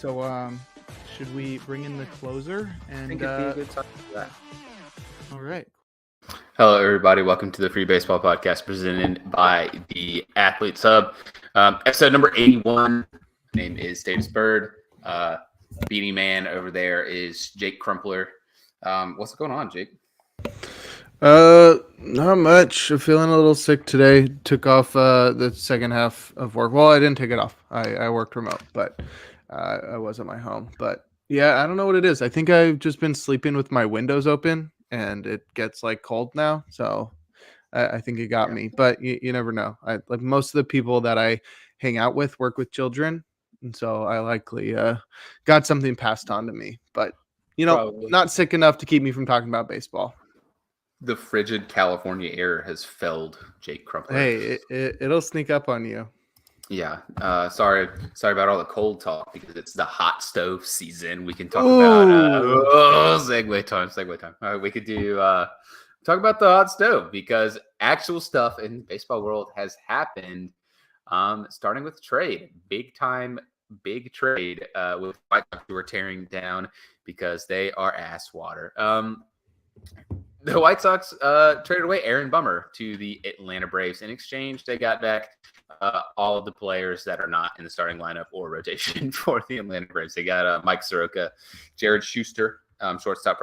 So, should we bring in the closer? I think it'd be a good time for that. All right. Hello, everybody. Welcome to the Free Baseball Podcast presented by the Athletes Hub. Episode number 81. My name is Davis Bird. Beanie Man over there is Jake Crumpler. What's going on, Jake? Not much. I'm feeling a little sick today. Took off the second half of work. Well, I didn't take it off. I worked remote, but I was at my home. But yeah, I don't know what it is. I think I've just been sleeping with my windows open, and it gets like cold now. So I think it got me. But you never know. Like most of the people that I hang out with work with children, and so I likely got something passed on to me. But Probably. not sick enough to keep me from talking about baseball. The frigid California air has felled Jake Crumpler. Hey, it'll sneak up on you. Yeah. Sorry about all the cold talk because it's the hot stove season. We can talk about segue time. All right, we could do talk about the hot stove because actual stuff in the baseball world has happened. Starting with trade, big trade with White Sox who are tearing down because they are ass water. The White Sox traded away Aaron Bummer to the Atlanta Braves. In exchange, they got back all of the players that are not in the starting lineup or rotation for the Atlanta Braves. They got Mike Soroka, Jared Schuster, shortstop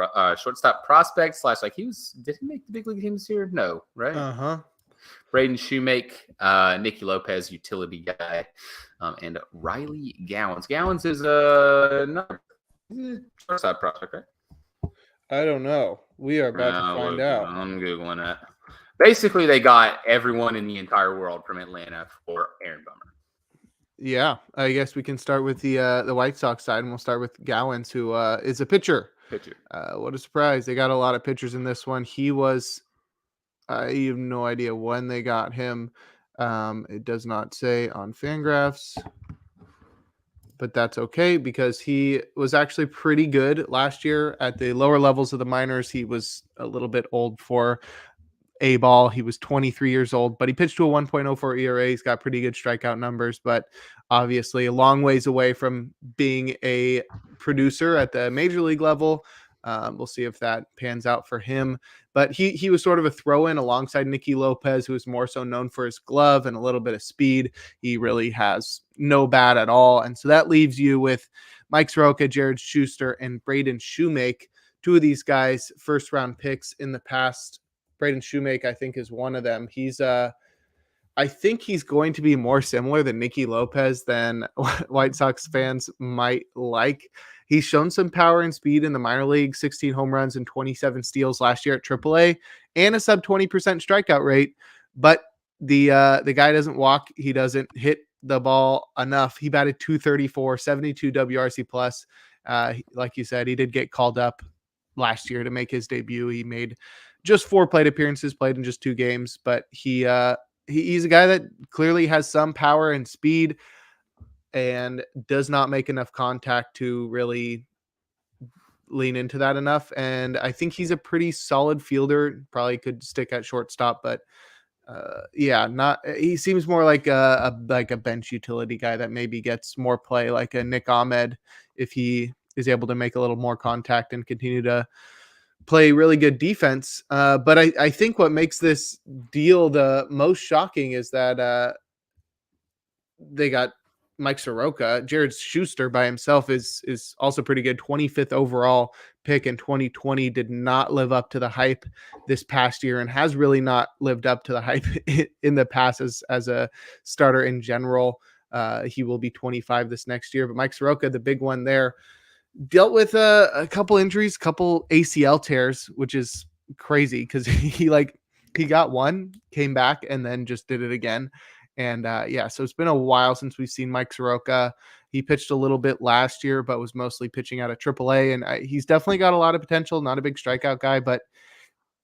prospect / like did he make the big league team this year? No, right? Braden Shoemake, Nicky Lopez, utility guy, and Riley Gowans. Gowans is another shortstop prospect, right? I don't know. We are about to find out. I'm Googling that. Basically, they got everyone in the entire world from Atlanta for Aaron Bummer. Yeah, I guess we can start with the White Sox side, and we'll start with Gowans, who is a pitcher. What a surprise. They got a lot of pitchers in this one. He was, I have no idea when they got him. It does not say on Fangraphs, but that's okay because he was actually pretty good last year at the lower levels of the minors. He was a little bit old for A ball. He was 23 years old, but he pitched to a 1.04 ERA. He's got pretty good strikeout numbers, but obviously a long ways away from being a producer at the major league level. We'll see if that pans out for him. But he was sort of a throw-in alongside Nicky Lopez, who is more so known for his glove and a little bit of speed. He really has no bat at all. And so that leaves you with Mike Soroka, Jared Schuster, and Braden Shoemake. Two of these guys, first-round picks in the past. Braden Shoemake, I think, is one of them. I think he's going to be more similar than Nicky Lopez than White Sox fans might like. He's shown some power and speed in the minor league, 16 home runs and 27 steals last year at AAA, and a sub 20% strikeout rate. But the guy doesn't walk. He doesn't hit the ball enough. He batted .234, 72 WRC plus. Like you said, he did get called up last year to make his debut. He made just 4 plate appearances, played in just 2 games, but he's a guy that clearly has some power and speed and does not make enough contact to really lean into that enough. And I think he's a pretty solid fielder, probably could stick at shortstop, but he seems more like a bench utility guy that maybe gets more play, like a Nick Ahmed, if he is able to make a little more contact and continue to play really good defense. But I think what makes this deal the most shocking is that they got Mike Soroka. Jared Schuster by himself is also pretty good. 25th overall pick in 2020, did not live up to the hype this past year and has really not lived up to the hype in the past as a starter in general. He will be 25 this next year, but Mike Soroka, the big one there, dealt with a couple injuries, couple ACL tears, which is crazy because he got one, came back, and then just did it again. And so it's been a while since we've seen Mike Soroka. He pitched a little bit last year, but was mostly pitching out of AAA. And he's definitely got a lot of potential. Not a big strikeout guy, but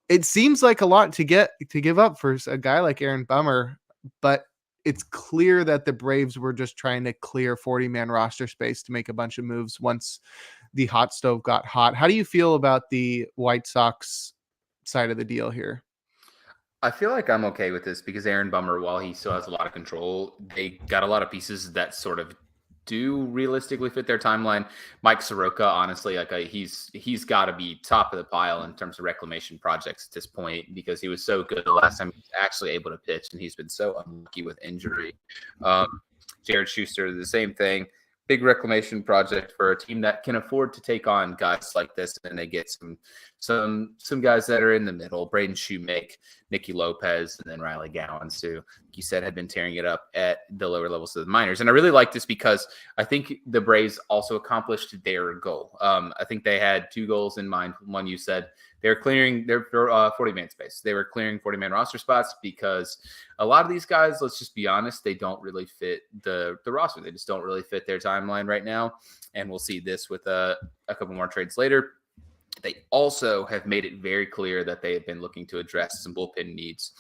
it seems like a lot to give up for a guy like Aaron Bummer. But it's clear that the Braves were just trying to clear 40-man roster space to make a bunch of moves once the hot stove got hot. How do you feel about the White Sox side of the deal here? I feel like I'm okay with this because Aaron Bummer, while he still has a lot of control, they got a lot of pieces that sort of do realistically fit their timeline. Mike Soroka, honestly, like he's got to be top of the pile in terms of reclamation projects at this point because he was so good the last time he was actually able to pitch, and he's been so unlucky with injury. Jared Schuster, the same thing. Big reclamation project for a team that can afford to take on guys like this, and they get some guys that are in the middle. Braden Shoemake, Nicky Lopez, and then Riley Gowans, who, like you said, had been tearing it up at the lower levels of the minors. And I really like this because I think the Braves also accomplished their goal. I think they had 2 goals in mind. One, you said they're clearing their 40-man space. They were clearing 40-man roster spots because a lot of these guys, let's just be honest, they don't really fit the roster. They just don't really fit their timeline right now. And we'll see this with a couple more trades later. They also have made it very clear that they have been looking to address some bullpen needs.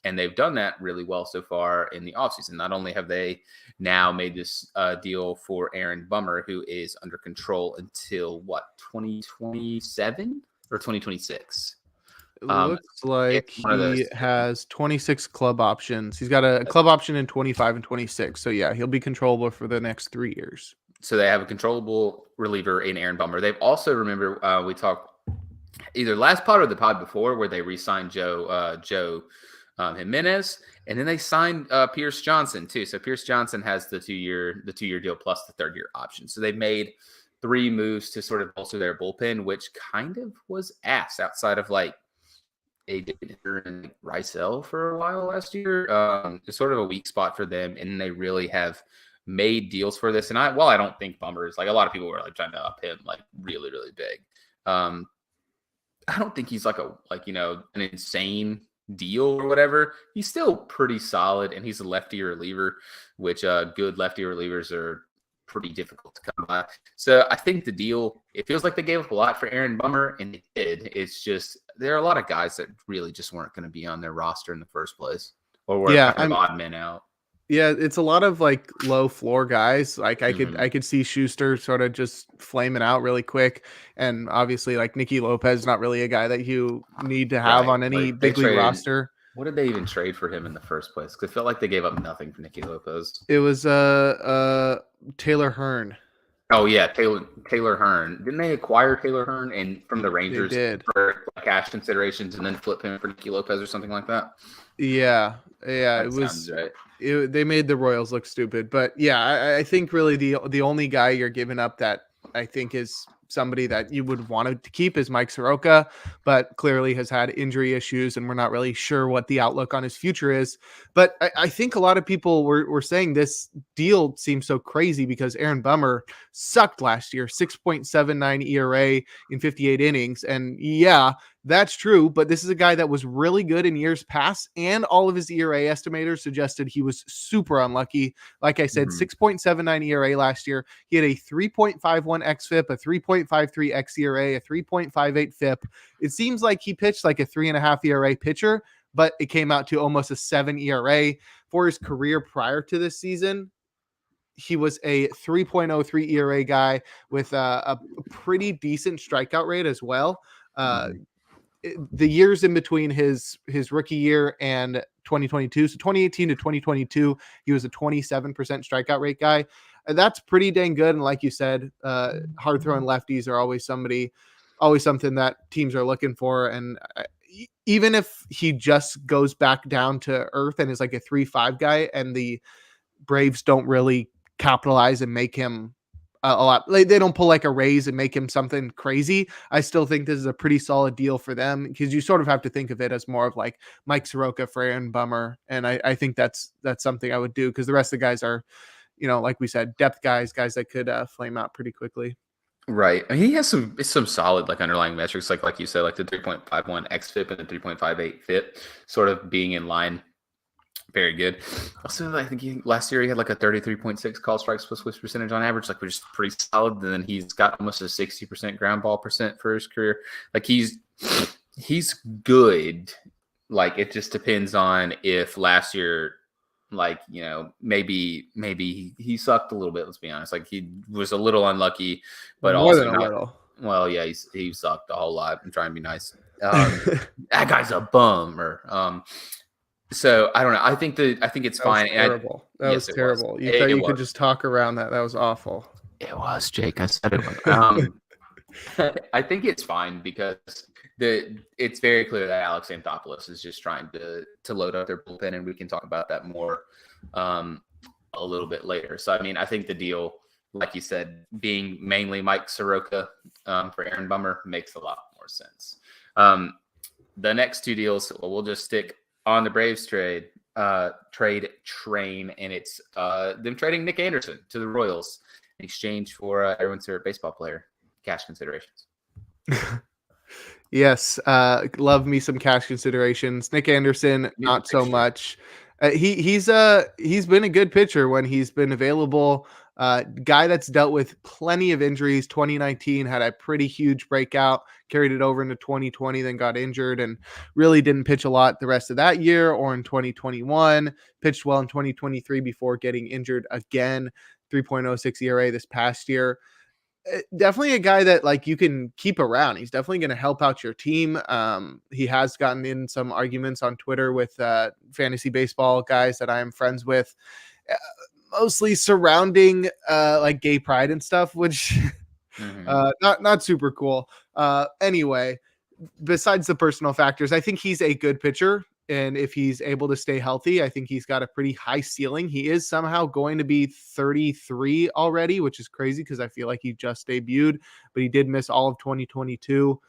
And they've done that really well so far in the offseason. Not only have they now made this deal for Aaron Bummer, who is under control until, 2027 or 2026? It looks like he has 26 club options. He's got a club option in 25 and 26. So, yeah, he'll be controllable for the next 3 years. So they have a controllable reliever in Aaron Bummer. They've also, remember, we talked either last pod or the pod before where they re-signed Joe Jimenez, and then they signed Pierce Johnson too. So Pierce Johnson has the 2-year deal plus the 3rd-year option. So they've made 3 moves to sort of bolster their bullpen, which kind of was ass outside of like AJ and Rysel for a while last year. It's sort of a weak spot for them, and they really have made deals for this. And I don't think Bummer is like, a lot of people were like trying to up him like really, really big. I don't think he's like an insane deal or whatever. He's still pretty solid, and he's a lefty reliever, which good lefty relievers are pretty difficult to come by. So I think the deal, it feels like they gave up a lot for Aaron Bummer, and they did. It's just there are a lot of guys that really just weren't going to be on their roster in the first place, or were kind of odd men out. Yeah, it's a lot of like low floor guys. Like I could see Schuster sort of just flaming out really quick, and obviously like Nicky Lopez, not really a guy that you need to have on any big league roster. What did they even trade for him in the first place? Because it felt like they gave up nothing for Nicky Lopez. It was Taylor Hearn. Oh yeah, Taylor Hearn. Didn't they acquire Taylor Hearn from the Rangers for cash considerations and then flip him for Nicky Lopez or something like that? Yeah, that sounds right. They made the Royals look stupid, but yeah, I think really the only guy you're giving up that I think is somebody that you would want to keep is Mike Soroka, but clearly has had injury issues, and we're not really sure what the outlook on his future is. But I think a lot of people were saying this deal seems so crazy because Aaron Bummer sucked last year, 6.79 ERA in 58 innings. And yeah, that's true, but this is a guy that was really good in years past, and all of his ERA estimators suggested he was super unlucky. Like I said, 6.79 ERA last year. He had a 3.51 xFIP, a 3.53 xERA, a 3.58 FIP. It seems like he pitched like a 3.5 ERA pitcher, but it came out to almost a 7 ERA. For his career prior to this season, he was a 3.03 ERA guy with a pretty decent strikeout rate as well. The years in between his rookie year and 2022, so 2018 to 2022, he was a 27% strikeout rate guy. That's pretty dang good. And like you said, hard throwing lefties are always something that teams are looking for. And even if he just goes back down to earth and is like a 3-5 guy, and the Braves don't really capitalize and make him a lot, like they don't pull like a raise and make him something crazy, I still think this is a pretty solid deal for them, because you sort of have to think of it as more of like Mike Soroka for Aaron Bummer. And I think that's something I would do, because the rest of the guys are, like we said, depth guys that could flame out pretty quickly. Right. And he has some solid like underlying metrics, like you said, like the 3.51 xFIP and the 3.58 FIP sort of being in line. Very good. Also, I think last year he had like a 33.6 call strikes plus whiff percentage on average, like, which is pretty solid. And then he's got almost a 60% ground ball percent for his career. Like he's good. Like it just depends on if last year, like, maybe he sucked a little bit. Let's be honest. Like he was a little unlucky, but more also than a little. Well, yeah, he sucked a whole lot. I'm trying to be nice. That guy's a bummer. So I don't know. I think it's fine. Terrible. That was terrible. You thought you could just talk around that. That was awful. It was, Jake. I said it was. I think it's fine because it's very clear that Alex Anthopoulos is just trying to load up their bullpen, and we can talk about that more a little bit later. So I mean, I think the deal, like you said, being mainly Mike Soroka for Aaron Bummer makes a lot more sense. The next two deals, we'll just stick on the Braves trade train, and it's them trading Nick Anderson to the Royals in exchange for everyone's favorite baseball player, cash considerations. Yes, love me some cash considerations. Nick Anderson, not so much. He's been a good pitcher when he's been available. Guy that's dealt with plenty of injuries. 2019 had a pretty huge breakout, carried it over into 2020, then got injured and really didn't pitch a lot the rest of that year or in 2021. Pitched well in 2023 before getting injured again. 3.06 ERA this past year. Definitely a guy that like you can keep around. He's definitely going to help out your team. He has gotten in some arguments on Twitter with fantasy baseball guys that I am friends with, mostly surrounding like gay pride and stuff, which not super cool. Anyway, besides the personal factors, I think he's a good pitcher. And if he's able to stay healthy, I think he's got a pretty high ceiling. He is somehow going to be 33 already, which is crazy because I feel like he just debuted, but he did miss all of 2022.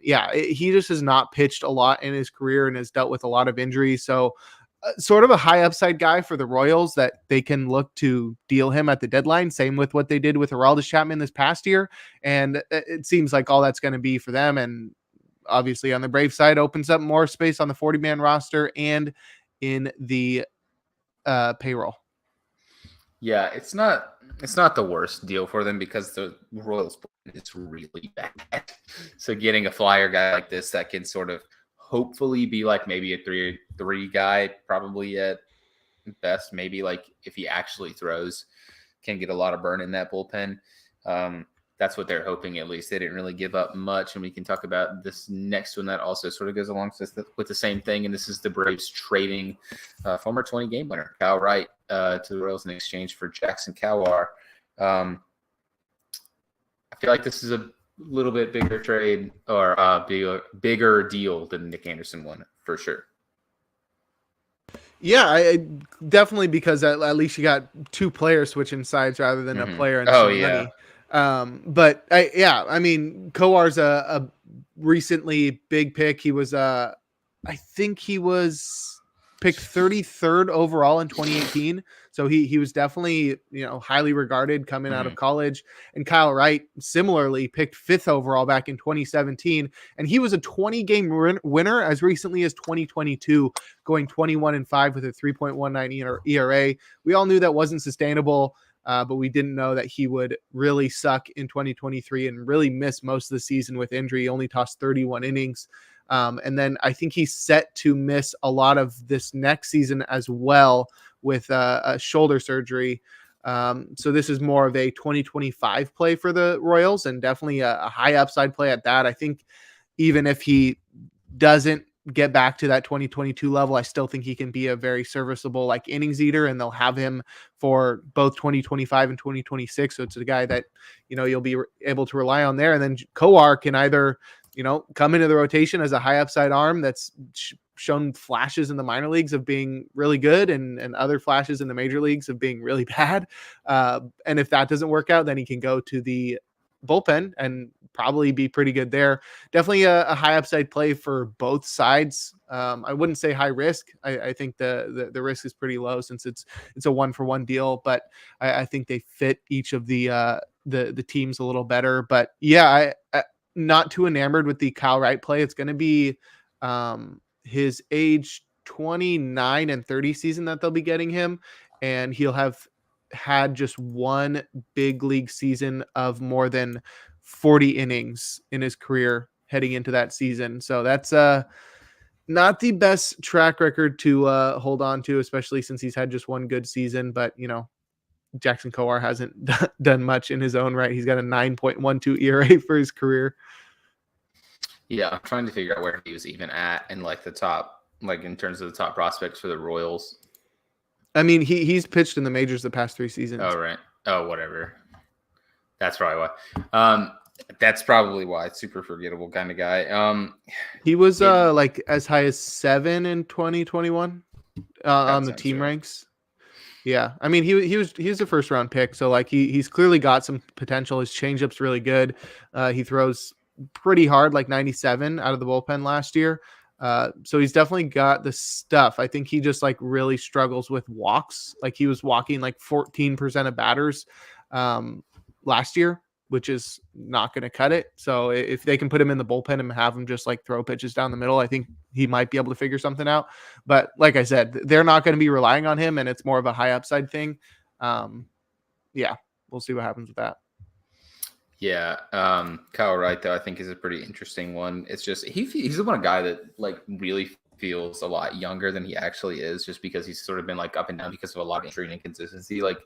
He just has not pitched a lot in his career and has dealt with a lot of injuries. So sort of a high upside guy for the Royals that they can look to deal him at the deadline. Same with what they did with Aroldis Chapman this past year. And it seems like all that's going to be for them. And obviously on the Brave side opens up more space on the 40-man roster and in the payroll. Yeah, it's not the worst deal for them because the Royals is really bad. So getting a flyer guy like this that can sort of hopefully be like maybe a three guy, probably at best, maybe like if he actually throws, can get a lot of burn in that bullpen. That's what they're hoping, at least. They didn't really give up much, and we can talk about this next one that also sort of goes along with the same thing, and this is the Braves trading former 20-game winner, Kyle Wright, to the Royals in exchange for Jackson Kowar. I feel like this is a little bit bigger trade or bigger deal than the Nick Anderson one, for sure. Yeah, I definitely, because at least you got two players switching sides rather than a player and some money. But I mean, Kowar's a recently big pick. He was I think he was picked 33rd overall in 2018. So he was definitely, highly regarded coming out of college. And Kyle Wright similarly picked 5th overall back in 2017. And he was a 20-game winner as recently as 2022, going 21-5 with a 3.19 ERA. We all knew that wasn't sustainable. But we didn't know that he would really suck in 2023 and really miss most of the season with injury. He only tossed 31 innings. And then I think he's set to miss a lot of this next season as well with a shoulder surgery. So this is more of a 2025 play for the Royals, and definitely a high upside play at that. I think even if he doesn't get back to that 2022 level, I still think he can be a very serviceable like innings eater, and they'll have him for both 2025 and 2026. So it's a guy that, you'll be able to rely on there. And then Kowar can either, come into the rotation as a high upside arm that's shown flashes in the minor leagues of being really good and other flashes in the major leagues of being really bad. And if that doesn't work out, then he can go to the bullpen and probably be pretty good there. Definitely a high upside play for both sides. I wouldn't say high risk. I think the risk is pretty low since it's a 1-for-1 deal, but I think they fit each of the teams a little better. But yeah, I not too enamored with the Kyle Wright play. It's going to be his age 29 and 30 season that they'll be getting him, and he'll have had just one big league season of more than 40 innings in his career heading into that season. So that's not the best track record to hold on to, especially since he's had just one good season. But, Jackson Kowar hasn't done much in his own right. He's got a 9.12 ERA for his career. Yeah, I'm trying to figure out where he was even at in like the top like in terms of the top prospects for the Royals? I mean, he's pitched in the majors the past 3 seasons. Oh, right. Oh, whatever. That's probably why. That's probably why. Super forgettable kind of guy. He was like as high as 7 in 2021 on the team ranks. Yeah, I mean he was a first round pick, so like he's clearly got some potential. His changeup's really good. He throws pretty hard, like 97 out of the bullpen last year. So he's definitely got the stuff. I think he just like really struggles with walks. Like he was walking like 14% of batters last year, which is not going to cut it. So if they can put him in the bullpen and have him just like throw pitches down the middle, I think he might be able to figure something out. But like I said, they're not going to be relying on him, and it's more of a high upside thing. Yeah, we'll see what happens with that. Yeah, Kyle Wright though I think is a pretty interesting one. It's just he's the one guy that like really feels a lot younger than he actually is, just because he's sort of been like up and down because of a lot of injury and inconsistency. Like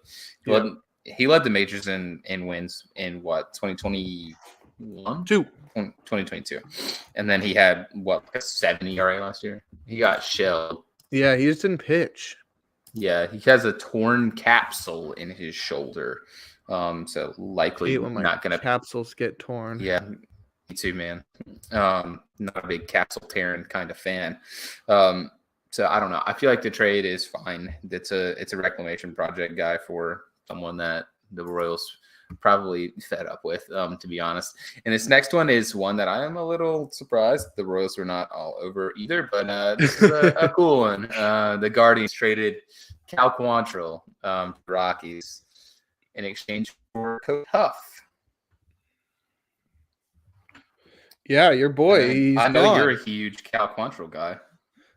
he led the majors in wins in what 2021, 2022, and then he had what a 7 ERA last year. He got shelled. Yeah, he just didn't pitch. Yeah, he has a torn capsule in his shoulder. So likely not gonna capsules get torn. Yeah, me too, man. Not a big capsule tearing kind of fan. So I don't know. I feel like the trade is fine. It's a reclamation project guy for someone that the Royals probably fed up with, to be honest. And this next one is one that I am a little surprised the Royals were not all over either, but this is a cool one. The Guardians traded Cal Quantrill to Rockies in exchange for Cody Huff. Yeah, your boy. I know you're a huge Cal Quantrill guy.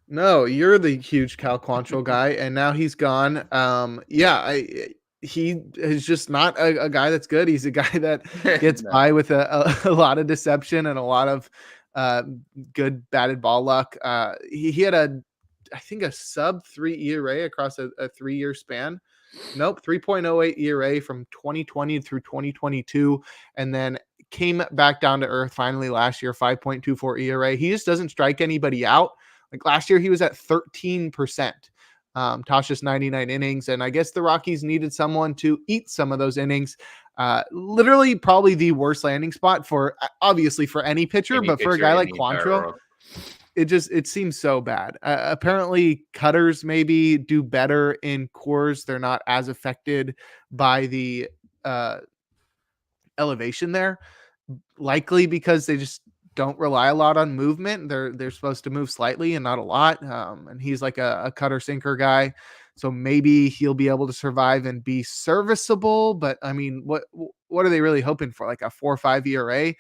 No, you're the huge Cal Quantrill guy, and now he's gone. He is just not a guy that's good. He's a guy that gets by with a lot of deception and a lot of good batted ball luck. He had I think a sub 3 ERA across a 3-year span. Nope, 3.08 ERA from 2020 through 2022, and then came back down to earth finally last year, 5.24 ERA. He just doesn't strike anybody out. Like last year, he was at 13%. Tasha's 99 innings, and I guess the Rockies needed someone to eat some of those innings. Literally, probably the worst landing spot for obviously for any pitcher, but for a guy like Quantrill, it seems so bad. Apparently cutters maybe do better in cores. They're not as affected by the elevation there, likely because they just don't rely a lot on movement. They're supposed to move slightly and not a lot. And he's like a cutter sinker guy. So maybe he'll be able to survive and be serviceable. But I mean, what are they really hoping for? Like a 4 or 5 ERA?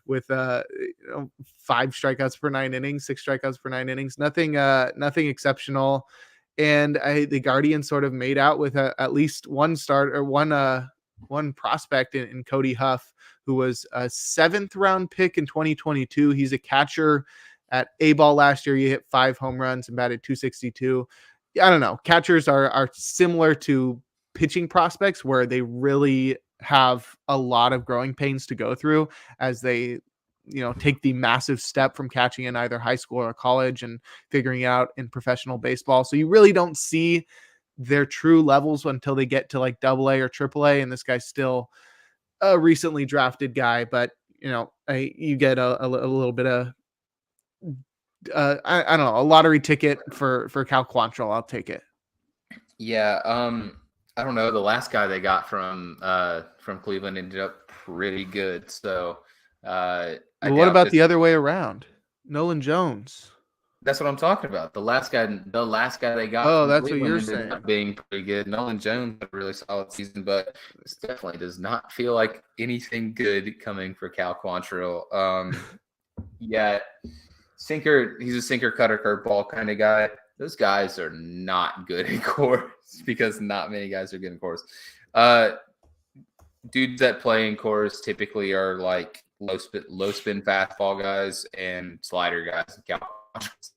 With 5 strikeouts per 9 innings, 6 strikeouts per 9 innings, nothing exceptional. And the Guardians sort of made out with at least one start or one prospect in Cody Huff, who was a 7th round pick in 2022. He's a catcher at A-ball last year. He hit 5 home runs and batted .262. I don't know. Catchers are similar to pitching prospects where they really have a lot of growing pains to go through as they, take the massive step from catching in either high school or college and figuring out in professional baseball. So you really don't see their true levels until they get to like AA or AAA. And this guy's still a recently drafted guy, but you get a little bit of, I don't know, a lottery ticket for Cal Quantrill. I'll take it. Yeah. I don't know. The last guy they got from Cleveland ended up pretty good. So, what about the other way around? Nolan Jones. That's what I'm talking about. The last guy they got. Oh, that's Cleveland what you're saying. Up being pretty good. Nolan Jones had a really solid season, but this definitely does not feel like anything good coming for Cal Quantrill. Yeah, sinker. He's a sinker, cutter, curveball kind of guy. Those guys are not good in cores because not many guys are good in cores. Dudes that play in cores typically are like low spin fastball guys and slider guys.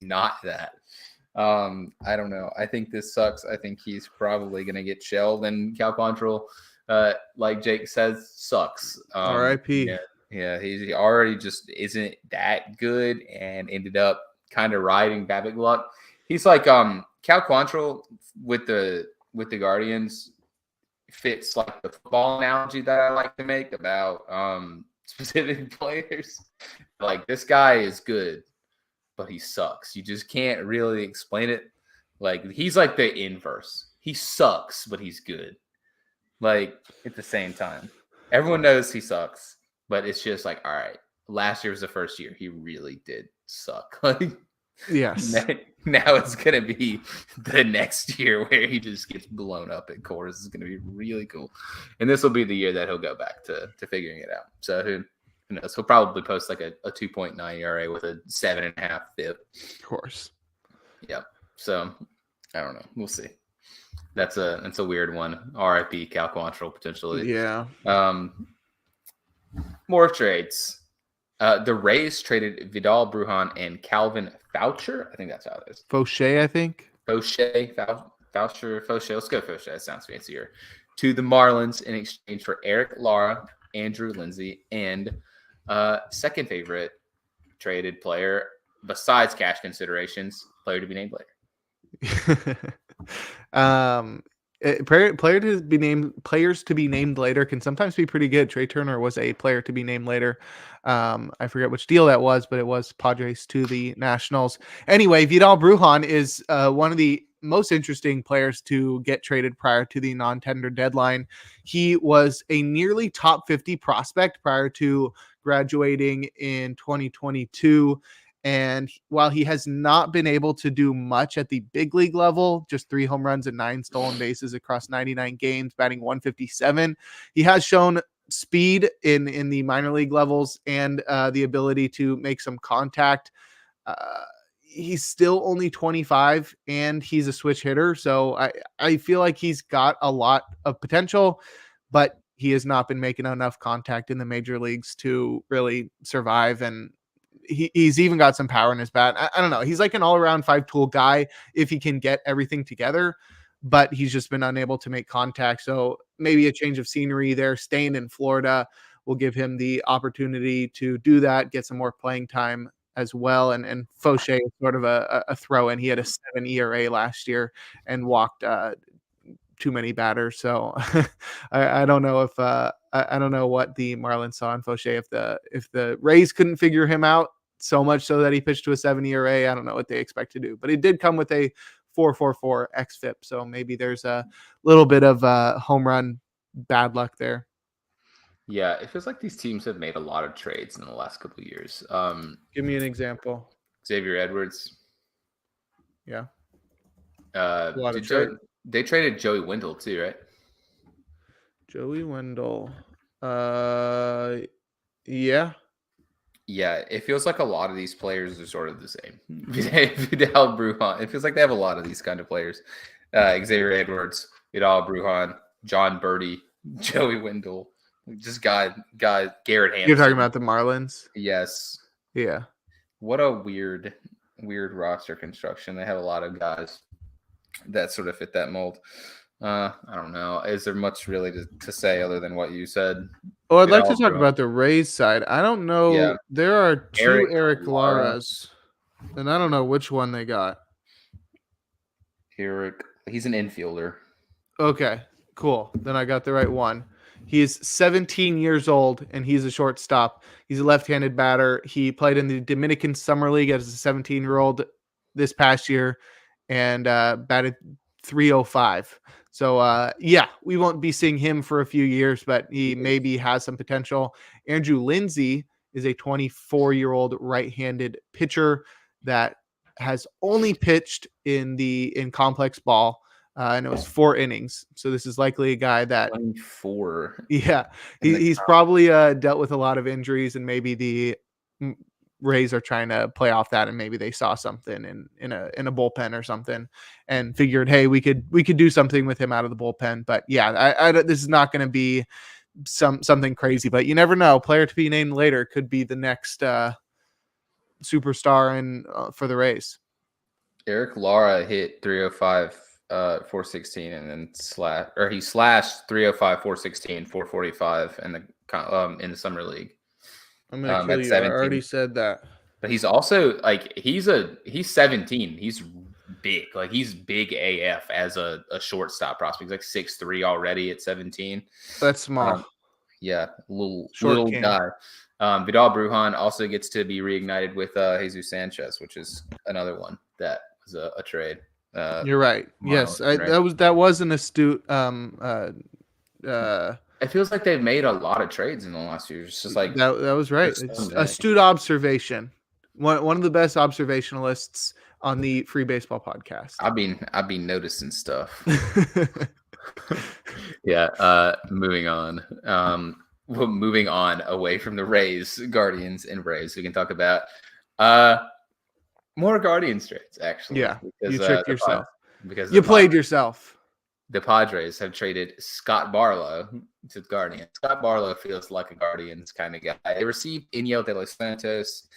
Not that. I don't know. I think this sucks. I think he's probably going to get shelled, and Cal Quantrill, like Jake says, sucks. R.I.P. Yeah, he already just isn't that good and ended up kind of riding Babbitt luck. He's like Cal Quantrill with the Guardians fits like the football analogy that I like to make about specific players. Like, this guy is good, but he sucks. You just can't really explain it. Like, he's like the inverse. He sucks, but he's good. Like, at the same time, everyone knows he sucks, but it's just like, all right, last year was the first year he really did suck. Like, yes. Now it's gonna be the next year where he just gets blown up at cores. It's gonna be really cool, and this will be the year that he'll go back to figuring it out. So who knows? He'll probably post like a 2.9 ERA with a 7.5 FIP. Of course. Yep. So I don't know. We'll see. That's a weird one. RIP Cal Quantrill potentially. Yeah. More trades. The Rays traded Vidal Brujan and Calvin Faucher. I think that's how it is. Faucher, I think. Faucher. Let's go Faucher. That sounds fancier. To the Marlins in exchange for Eric Lara, Andrew Lindsay, and second favorite traded player besides cash considerations, player to be named later. Players to be named later can sometimes be pretty good. Trey Turner was a player to be named later. I forget which deal that was, but it was Padres to the Nationals. Anyway, Vidal Brujan is one of the most interesting players to get traded prior to the non-tender deadline. He was a nearly top 50 prospect prior to graduating in 2022. And while he has not been able to do much at the big league level, just 3 home runs and 9 stolen bases across 99 games, batting 157, he has shown speed in the minor league levels and the ability to make some contact. He's still only 25 and he's a switch hitter. So I feel like he's got a lot of potential, but he has not been making enough contact in the major leagues to really survive. And he's even got some power in his bat. I don't know. He's like an all-around 5-tool guy if he can get everything together, but he's just been unable to make contact. So maybe a change of scenery there, staying in Florida will give him the opportunity to do that, get some more playing time as well. And Faucher is sort of a throw-in. He had a 7 ERA last year and walked too many batters. So I don't know if I don't know what the Marlins saw in Faucher. If the Rays couldn't figure him out so much so that he pitched to a 7 ERA, I don't know what they expect to do. But it did come with a 4.44 xFIP, so maybe there's a little bit of home run bad luck there. Yeah, it feels like these teams have made a lot of trades in the last couple of years. Give me an example. Xavier Edwards. Yeah. They traded Joey Wendell too, right? Joey Wendell. Yeah. Yeah, it feels like a lot of these players are sort of the same. Vidal Brujan. It feels like they have a lot of these kind of players. Xavier Edwards, Vidal Brujan, John Birdie, Joey Wendell. Just Garrett Hampson. You're talking about the Marlins? Yes. Yeah. What a weird roster construction. They have a lot of guys that sort of fit that mold. I don't know. Is there much really to say other than what you said? Oh, I'd like to talk about the Rays side. I don't know. Yeah. There are 2 Eric Laras, and I don't know which one they got. Eric, he's an infielder. Okay, cool. Then I got the right one. He is 17 years old, and he's a shortstop. He's a left-handed batter. He played in the Dominican Summer League as a 17-year-old this past year and batted .305. So, yeah, we won't be seeing him for a few years, but he maybe has some potential. Andrew Lindsay is a 24-year-old right-handed pitcher that has only pitched in complex ball. And it was 4 innings. So this is likely a guy that 24. Yeah, he's probably dealt with a lot of injuries, and maybe the Rays are trying to play off that, and maybe they saw something in a bullpen or something, and figured, hey, we could do something with him out of the bullpen. But yeah, this is not going to be something crazy, but you never know. Player to be named later could be the next superstar for the Rays. Eric Lara hit 305. 416 and then he slashed 305, 416, 445 in the summer league. I'm gonna kill you. I already said that. But he's also like he's 17. He's big. Like he's big AF as a shortstop prospect. He's like 6'3" already at 17. That's small. Yeah, little king. guy. Vidal Brujan also gets to be reignited with Jesus Sanchez, which is another one that was a trade. You're right. Yes, that was an astute. It feels like they've made a lot of trades in the last few years. It's just like that was right. It's astute observation. One of the best observationalists on the Free Baseball podcast. I've been noticing stuff. Yeah. Moving on. Moving on away from the Rays, Guardians, and Rays, we can talk about more Guardians trades. Actually, yeah, because, you tricked yourself because you played yourself. The Padres have traded Scott Barlow to the Guardians. Scott Barlow feels like a Guardians kind of guy. They received Iñigo De Los Santos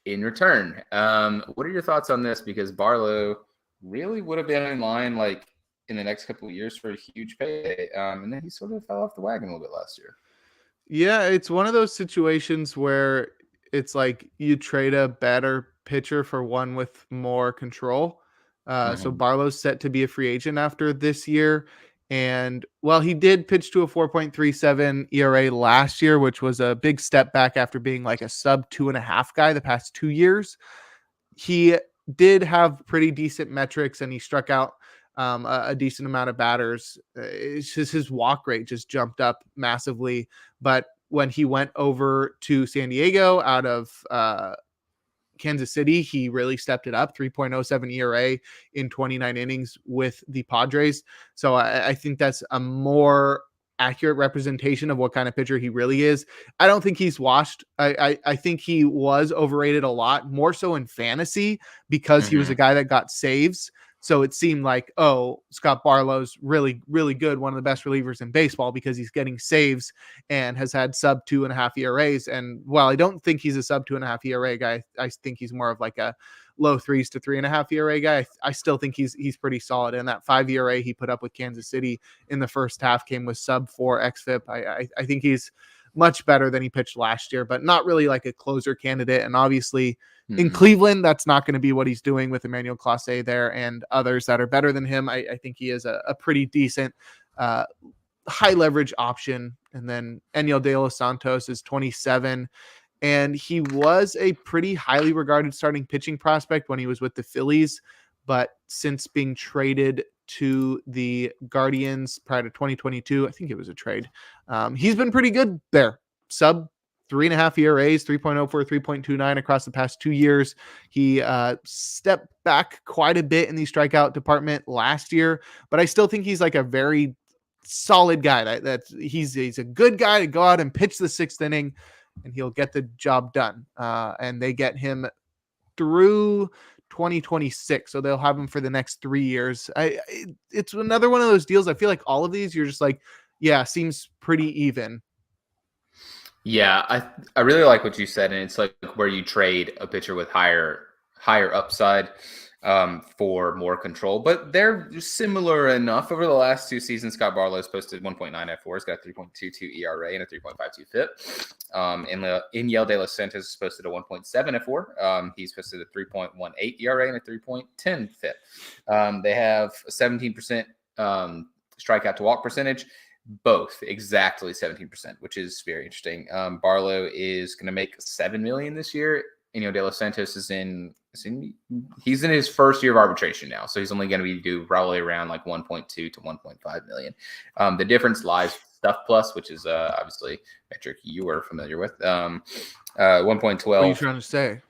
in return. What are your thoughts on this? Because Barlow really would have been in line like in the next couple of years for a huge payday, and then he sort of fell off the wagon a little bit last year. Yeah, it's one of those situations where it's like you trade a better pitcher for one with more control. So Barlow's set to be a free agent after this year. And well, he did pitch to a 4.37 ERA last year, which was a big step back after being like a sub 2.5 guy the past 2 years. He did have pretty decent metrics and he struck out a decent amount of batters. It's just his walk rate just jumped up massively. But when he went over to San Diego out of Kansas City, he really stepped it up. 3.07 ERA in 29 innings with the Padres. So I think that's a more accurate representation of what kind of pitcher he really is. I don't think he's washed. I think he was overrated a lot, more so in fantasy because he was a guy that got saves. So it seemed like, oh, Scott Barlow's really, really good. One of the best relievers in baseball because he's getting saves and has had sub 2.5 ERAs. And while I don't think he's a sub 2.5 ERA guy, I think he's more of like a low 3s to 3.5 ERA guy. I still think he's pretty solid. And that 5 ERA he put up with Kansas City in the first half came with sub 4 xFIP. I think he's much better than he pitched last year, but not really like a closer candidate. And obviously in Cleveland, that's not going to be what he's doing with Emmanuel Clase there and others that are better than him. I think he is a pretty decent high leverage option. And then Enyel De Los Santos is 27. And he was a pretty highly regarded starting pitching prospect when he was with the Phillies. But since being traded to the Guardians prior to 2022, I think it was a trade, he's been pretty good there. Sub 3.5 ERAs, 3.04, 3.29 across the past 2 years. He stepped back quite a bit in the strikeout department last year, but I still think he's like a very solid guy. He's a good guy to go out and pitch the 6th inning, and he'll get the job done. And they get him through 2026, so they'll have him for the next 3 years. It's another one of those deals. I feel like all of these, you're just like, yeah, seems pretty even. Yeah, I really like what you said, and it's like where you trade a pitcher with higher upside for more control, but they're similar enough. Over the last 2 seasons, Scott Barlow's posted 1.9 F4, he's got a 3.22 ERA and a 3.52 FIP. Iñigo De Los Santos has posted a 1.7 F4. He's posted a 3.18 ERA and a 3.10 FIP. They have a 17% strikeout to walk percentage. Both exactly 17%, which is very interesting. Barlow is going to make $7 million this year. De Los Santos he's in his first year of arbitration now, so he's only going to be due probably around like 1.2 to 1.5 million. The difference lies Stuff Plus, which is obviously a metric you are familiar with. 1.12. What are you trying to say?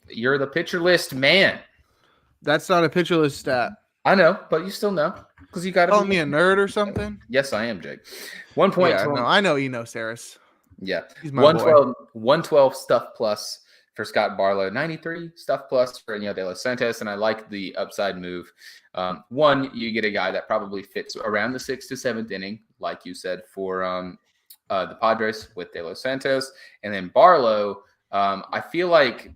You're the pitcher list man. That's not a pitcher list stat. I know, but you still know because you got to call me a nerd or something. Yes, I am, Jake. 1.12. Yeah, no, I know Eno Saris. Yeah, 112 Stuff Plus for Scott Barlow, 93 Stuff Plus for Iñigo De Los Santos, and I like the upside move. One, you get a guy that probably fits around the 6th to 7th inning, like you said, for the Padres with De Los Santos, and then Barlow. I feel like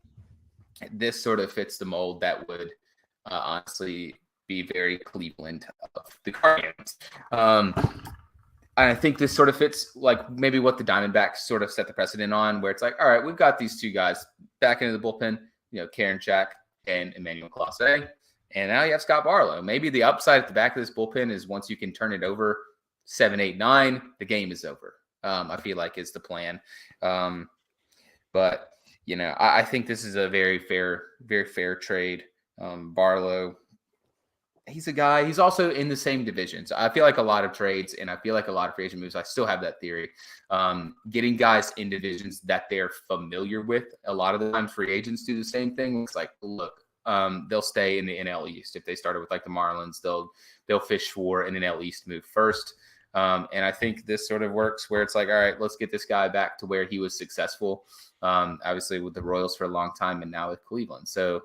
this sort of fits the mold that would honestly be very Cleveland of the Guardians. I think this sort of fits like maybe what the Diamondbacks sort of set the precedent on, where it's like, all right, we've got these 2 guys back into the bullpen. Karinchak and Emmanuel Clase. And now you have Scott Barlow. Maybe the upside at the back of this bullpen is once you can turn it over 7, 8, 9, the game is over. I feel like is the plan. But I think this is a very fair trade. Barlow, he's a guy. He's also in the same division. So I feel like a lot of trades and I feel like a lot of free agent moves. I still have that theory. Getting guys in divisions that they're familiar with. A lot of the time, free agents do the same thing. It's like, look. They'll stay in the NL East. If they started with like the Marlins, they'll fish for an NL East move first. And I think this sort of works where it's like, all right, let's get this guy back to where he was successful. Obviously with the Royals for a long time and now with Cleveland. So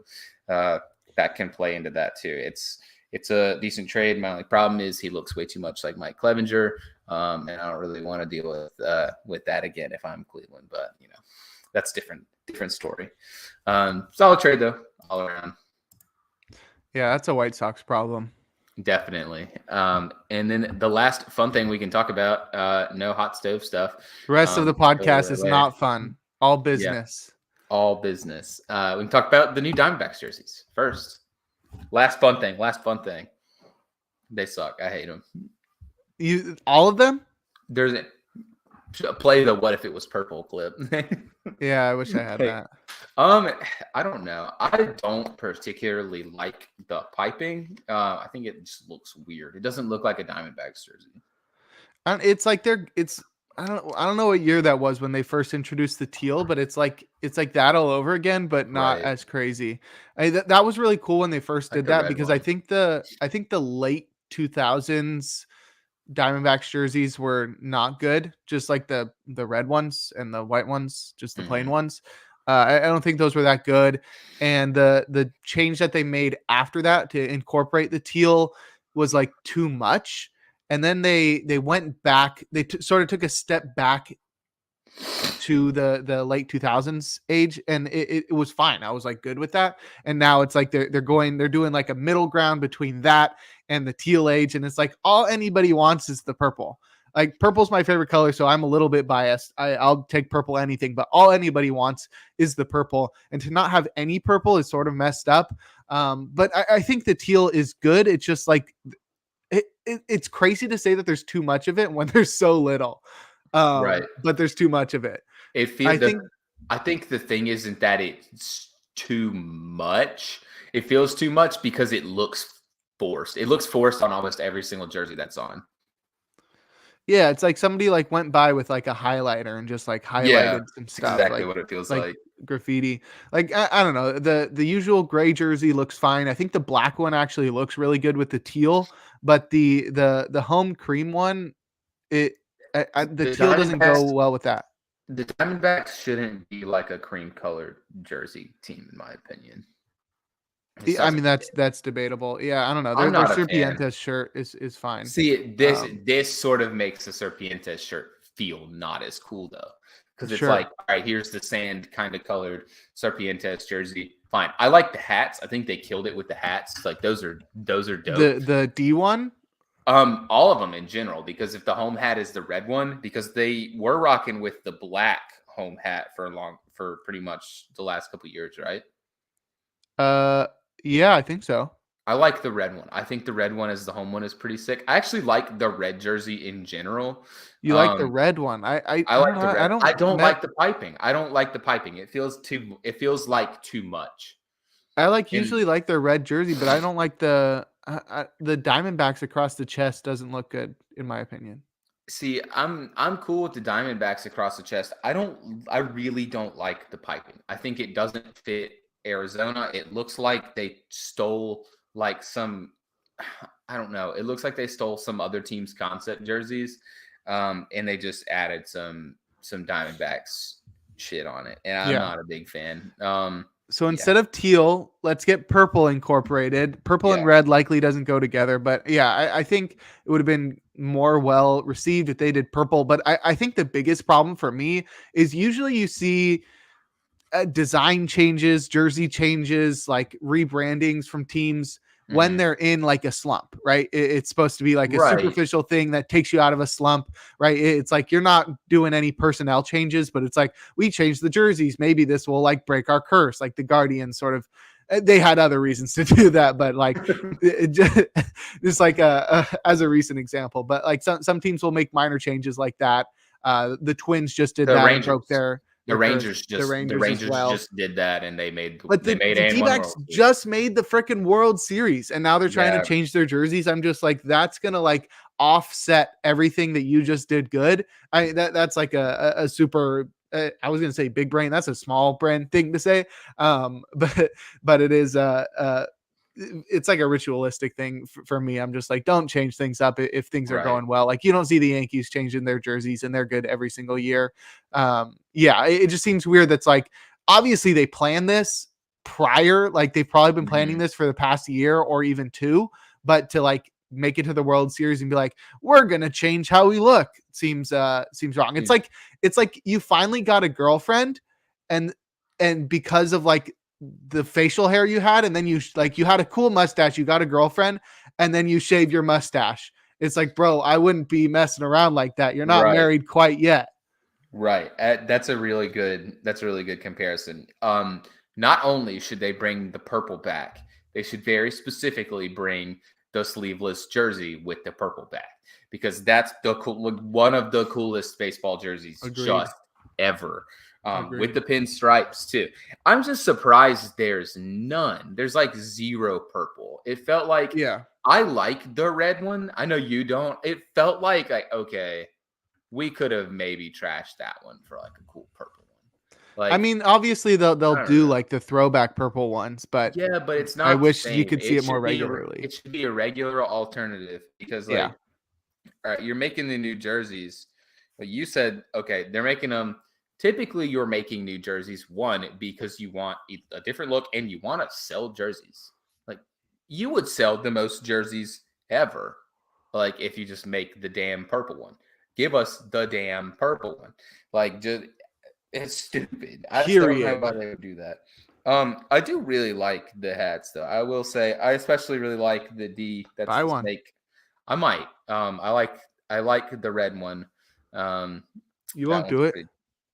that can play into that too. It's a decent trade. My only problem is he looks way too much like Mike Clevinger. And I don't really want to deal with that again if I'm Cleveland, but that's different story. Solid trade though, all around. Yeah, that's a White Sox problem. Definitely. And then the last fun thing we can talk about, no hot stove stuff. The rest of the podcast is not fun. All business. Yeah, all business. We can talk about the new Diamondbacks jerseys first. Last fun thing. They suck. I hate them. All of them? There's play the "What if it was purple" clip. Yeah, I wish I had that. I don't know. I don't particularly like the piping. I think it just looks weird. It doesn't look like a Diamondbacks jersey. It's like I don't know what year that was when they first introduced the teal, but it's like that all over again, but not as crazy. That was really cool when they first did that because I think the late 2000s Diamondbacks jerseys were not good, just like the red ones and the white ones, just the plain ones. I don't think those were that good. And the change that they made after that to incorporate the teal was like too much. And then they went back. They sort of took a step back to the late 2000s age, and it was fine. I was like good with that. And now it's like they're doing like a middle ground between that and the teal age, and it's like all anybody wants is the purple. Like purple's my favorite color, so I'm a little bit biased. I'll take purple anything, but all anybody wants is the purple, and to not have any purple is sort of messed up. But I think the teal is good. It's just like it's crazy to say that there's too much of it when there's so little. Right, but there's too much of it. It feels. I think the thing isn't that it's too much. It feels too much because it looks forced. It looks forced on almost every single jersey that's on. Yeah, it's like somebody like went by with like a highlighter and just like highlighted some stuff. Exactly like, what it feels like. Graffiti. Like I don't know. The usual gray jersey looks fine. I think the black one actually looks really good with the teal, but the home cream one, the teal doesn't go well with that. The Diamondbacks shouldn't be like a cream colored jersey team, in my opinion. I mean that's debatable. Yeah, I don't know. Their Serpientes shirt is fine. See, this sort of makes the Serpientes shirt feel not as cool though, because it's like, all right, here's the sand kind of colored Serpientes jersey. Fine. I like the hats. I think they killed it with the hats. Like those are dope. The D one. All of them in general, because if the home hat is the red one, because they were rocking with the black home hat for pretty much the last couple of years, right? Yeah, I think so. I like the red one. I think the red one as the home one is pretty sick. I actually like the red jersey in general. You like the red one? I like the red. I don't like the piping. I don't like the piping. It feels like too much. I usually like their red jersey, but I don't like the Diamondbacks across the chest doesn't look good in my opinion. See, I'm cool with the Diamondbacks across the chest. I really don't like the piping. I think it doesn't fit Arizona. It looks like they stole like some, I don't know. It looks like they stole some other team's concept jerseys, and they just added some Diamondbacks shit on it, and I'm not a big fan. So instead of teal, let's get purple incorporated. Purple and red likely doesn't go together, but I think it would have been more well received if they did purple. But I think the biggest problem for me is usually you see design changes, jersey changes, like rebrandings from teams when they're in like a slump, right? It's supposed to be like a Right. superficial thing that takes you out of a slump, right? It's like you're not doing any personnel changes, but it's like we changed the jerseys. Maybe this will like break our curse, like the Guardians sort of. They had other reasons to do that, but like just like as a recent example. But like some teams will make minor changes like that. The Twins just did that and broke their The Rangers as well. just did that, and they made the D-backs just made the freaking World Series, and now they're trying to change their jerseys. I'm just like, that's gonna like offset everything that you just did good. That's like a super. I was gonna say big brain. That's a small brain thing to say, but it is it's like a ritualistic thing for me. I'm just like, don't change things up if things are going well. Like you don't see the Yankees changing their jerseys and they're good every single year. It just seems weird. That's like, obviously they plan this prior, like they've probably been planning this for the past year or even two, but to like make it to the World Series and be like, we're going to change how we look seems wrong. It's like you finally got a girlfriend and because of like the facial hair you had, and then you had a cool mustache, you got a girlfriend, and then you shave your mustache. It's like, bro, I wouldn't be messing around like that. You're not married quite yet. Right. That's a really good comparison. Not only should they bring the purple back, they should very specifically bring the sleeveless jersey with the purple back, because that's one of the coolest baseball jerseys just ever. With the pinstripes too. I'm just surprised there's none. There's like zero purple. It felt like, I like the red one. I know you don't. It felt like okay, we could have maybe trashed that one for like a cool purple one. Like, I mean, obviously they'll do like the throwback purple ones, but but it's not. I wish you could see it more regularly. It should be a regular alternative, because like, all right, you're making the new jerseys. But you said, okay, they're making them. Typically, you're making new jerseys, one, because you want a different look and you want to sell jerseys. Like, you would sell the most jerseys ever, like, if you just make the damn purple one. Give us the damn purple one. Like, just, it's stupid. I just don't know why they would do that. I do really like the hats, though. I will say, I especially really like the D. That's buy one. I might. I like the red one. You won't do it.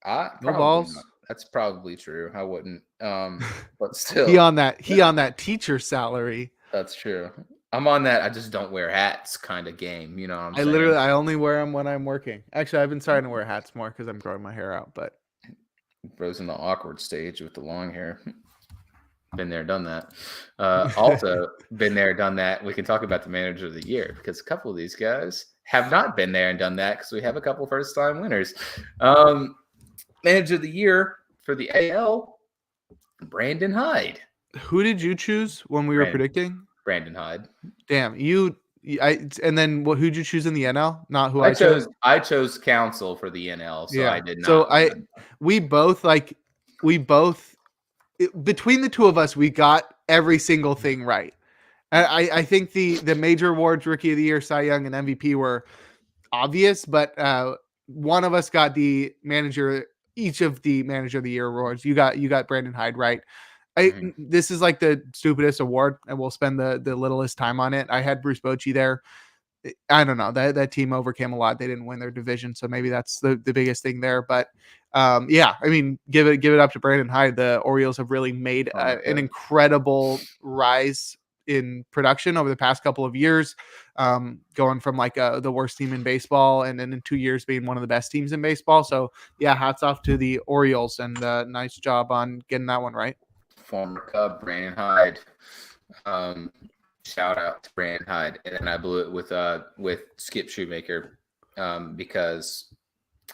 No balls. Not. That's probably true. I wouldn't. But still, he on that teacher salary. That's true. I'm on that. I just don't wear hats kind of game. You know what I'm saying? I only wear them when I'm working. Actually, I've been starting to wear hats more because I'm growing my hair out. But bro's in the awkward stage with the long hair. Been there, done that. Also, been there, done that. We can talk about the manager of the year, because a couple of these guys have not been there and done that, because we have a couple first-time winners. Manager of the year for the AL, Brandon Hyde. Who did you choose when we were predicting? Brandon Hyde. Damn, and then who'd you choose in the NL? Not who I chose. I chose Counsell for the NL, so I did not. So we both between the two of us, we got every single thing right. I think the major awards, Rookie of the Year, Cy Young, and MVP were obvious, but one of us got the each of the Manager of the Year awards. You got Brandon Hyde right. This is like the stupidest award, and we'll spend the littlest time on it. I had Bruce Bochy there. I don't know, that team overcame a lot. They didn't win their division, so maybe that's the biggest thing there. But I mean, give it up to Brandon Hyde. The Orioles have really made an incredible rise in production over the past couple of years, going from like the worst team in baseball and then in 2 years being one of the best teams in baseball. So hats off to the Orioles, and nice job on getting that one right. Former Cub Brandon Hyde. Shout out to Brandon Hyde. And then I blew it with Skip Shoemaker, because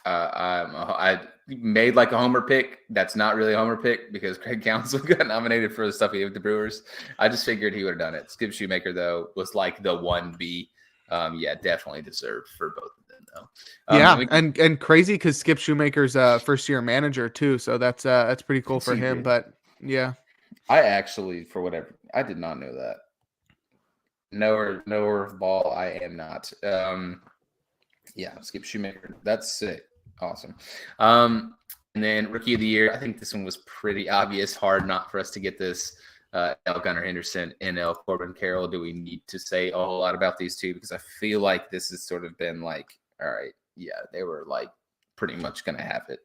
I made like a homer pick. That's not really a homer pick, because Craig Counsell got nominated for the stuff he did with the Brewers. I just figured he would have done it. Skip Shoemaker, though, was like the 1B. Definitely deserved for both of them, though. And crazy because Skip Shoemaker's first year manager too, so that's pretty cool for him. But yeah, I actually, for whatever, I did not know that. Knower of ball, I am not. Skip Shoemaker, that's sick. Awesome. And then Rookie of the Year, I think this one was pretty obvious. Hard not for us to get this. L. Gunnar Henderson, NL Corbin Carroll. Do we need to say a whole lot about these two? Because I feel like this has sort of been like, all right, yeah, they were like pretty much going to have it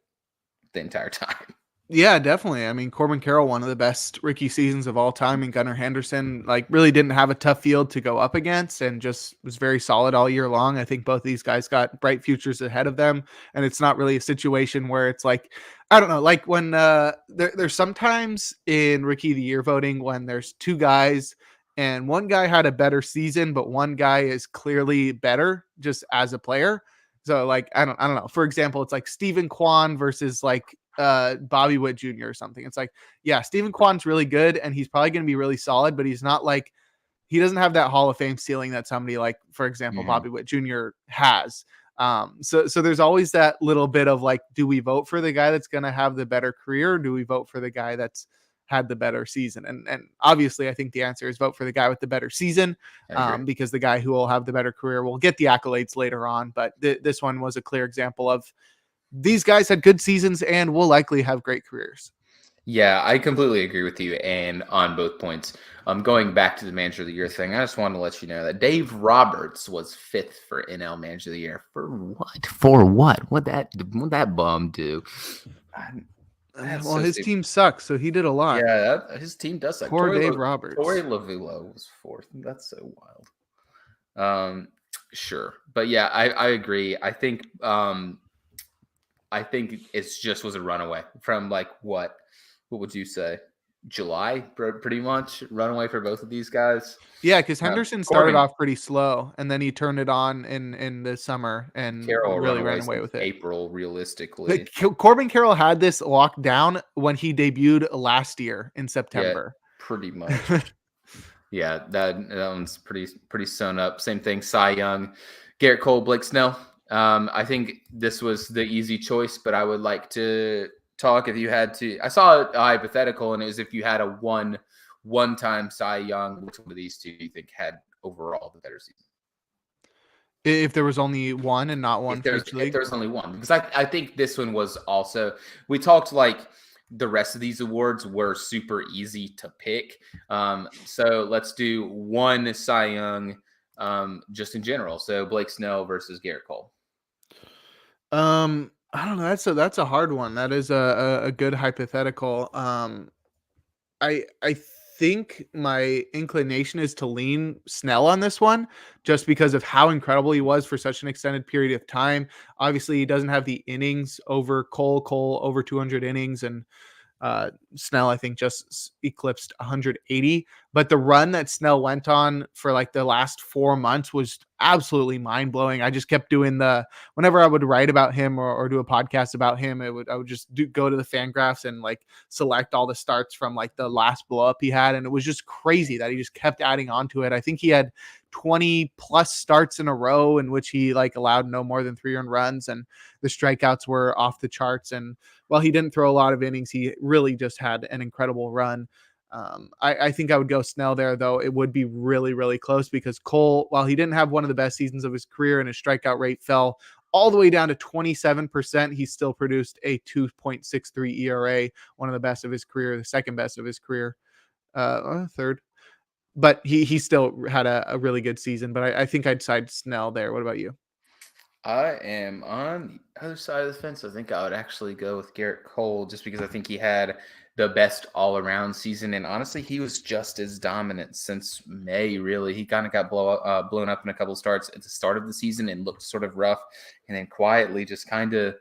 the entire time. Yeah, definitely. I mean, Corbin Carroll, one of the best rookie seasons of all time, and Gunnar Henderson, like, really didn't have a tough field to go up against and just was very solid all year long. I think both these guys got bright futures ahead of them, and it's not really a situation where it's like, I don't know, like when there's sometimes in rookie of the year voting when there's two guys and one guy had a better season, but one guy is clearly better just as a player. So like, I don't know. For example, it's like Stephen Kwan versus like Bobby Witt Jr. or something. It's like, yeah, Stephen Kwan's really good and he's probably going to be really solid, but he's not like, he doesn't have that Hall of Fame ceiling that somebody like, for example, Bobby Witt Jr. has. So there's always that little bit of like, do we vote for the guy that's going to have the better career? Or do we vote for the guy that's had the better season? And obviously I think the answer is vote for the guy with the better season, because the guy who will have the better career will get the accolades later on. But this one was a clear example of these guys had good seasons and will likely have great careers. Yeah, I completely agree with you, and on both points. Going back to the Manager of the Year thing, I just wanted to let you know that Dave Roberts was 5th for NL Manager of the Year. For what? For what? What'd that bum do? Well, so his team sucks, so he did a lot. Yeah, his team does suck. Poor Dave Roberts. Torey Lovullo was 4th. That's so wild. Sure, but yeah, I agree. I think it's just was a runaway from like what would you say? July, pretty much runaway for both of these guys. Yeah, because Henderson started off pretty slow, and then he turned it on in the summer and Carroll really ran away with it. April, realistically. Corbin Carroll had this locked down when he debuted last year in September. Yeah, pretty much. Yeah, that one's pretty sewn up. Same thing, Cy Young, Garrett Cole, Blake Snell. I think this was the easy choice, but I would like to talk if you had to. I saw a hypothetical, and it was if you had a one-time Cy Young, which one of these two do you think had overall the better season? If there was only one and not one, if there's only one, because I think this one was also, we talked like the rest of these awards were super easy to pick. So let's do one Cy Young, just in general. So Blake Snell versus Garrett Cole. I don't know. That's a hard one. That is a good hypothetical. I think my inclination is to lean Snell on this one, just because of how incredible he was for such an extended period of time. Obviously, he doesn't have the innings over Cole. Cole over 200 innings, and Snell, I think, just eclipsed 180. But the run that Snell went on for like the last 4 months was absolutely mind blowing. I just kept doing whenever I would write about him or do a podcast about him, I would just go to the Fangraphs and like select all the starts from like the last blow up he had. And it was just crazy that he just kept adding on to it. I think he had 20 plus starts in a row in which he like allowed no more than 3 earned runs, and the strikeouts were off the charts. And while he didn't throw a lot of innings, he really just had an incredible run. I think I would go Snell there, though it would be really, really close, because Cole, while he didn't have one of the best seasons of his career and his strikeout rate fell all the way down to 27%, he still produced a 2.63 ERA, one of the best of his career, the second best of his career, third. But he still had a really good season. But I think I'd side Snell there. What about you? I am on the other side of the fence. I think I would actually go with Garrett Cole, just because I think he had the best all-around season. And honestly, he was just as dominant since May, really. He kind of got blown up in a couple starts at the start of the season and looked sort of rough, and then quietly just kind of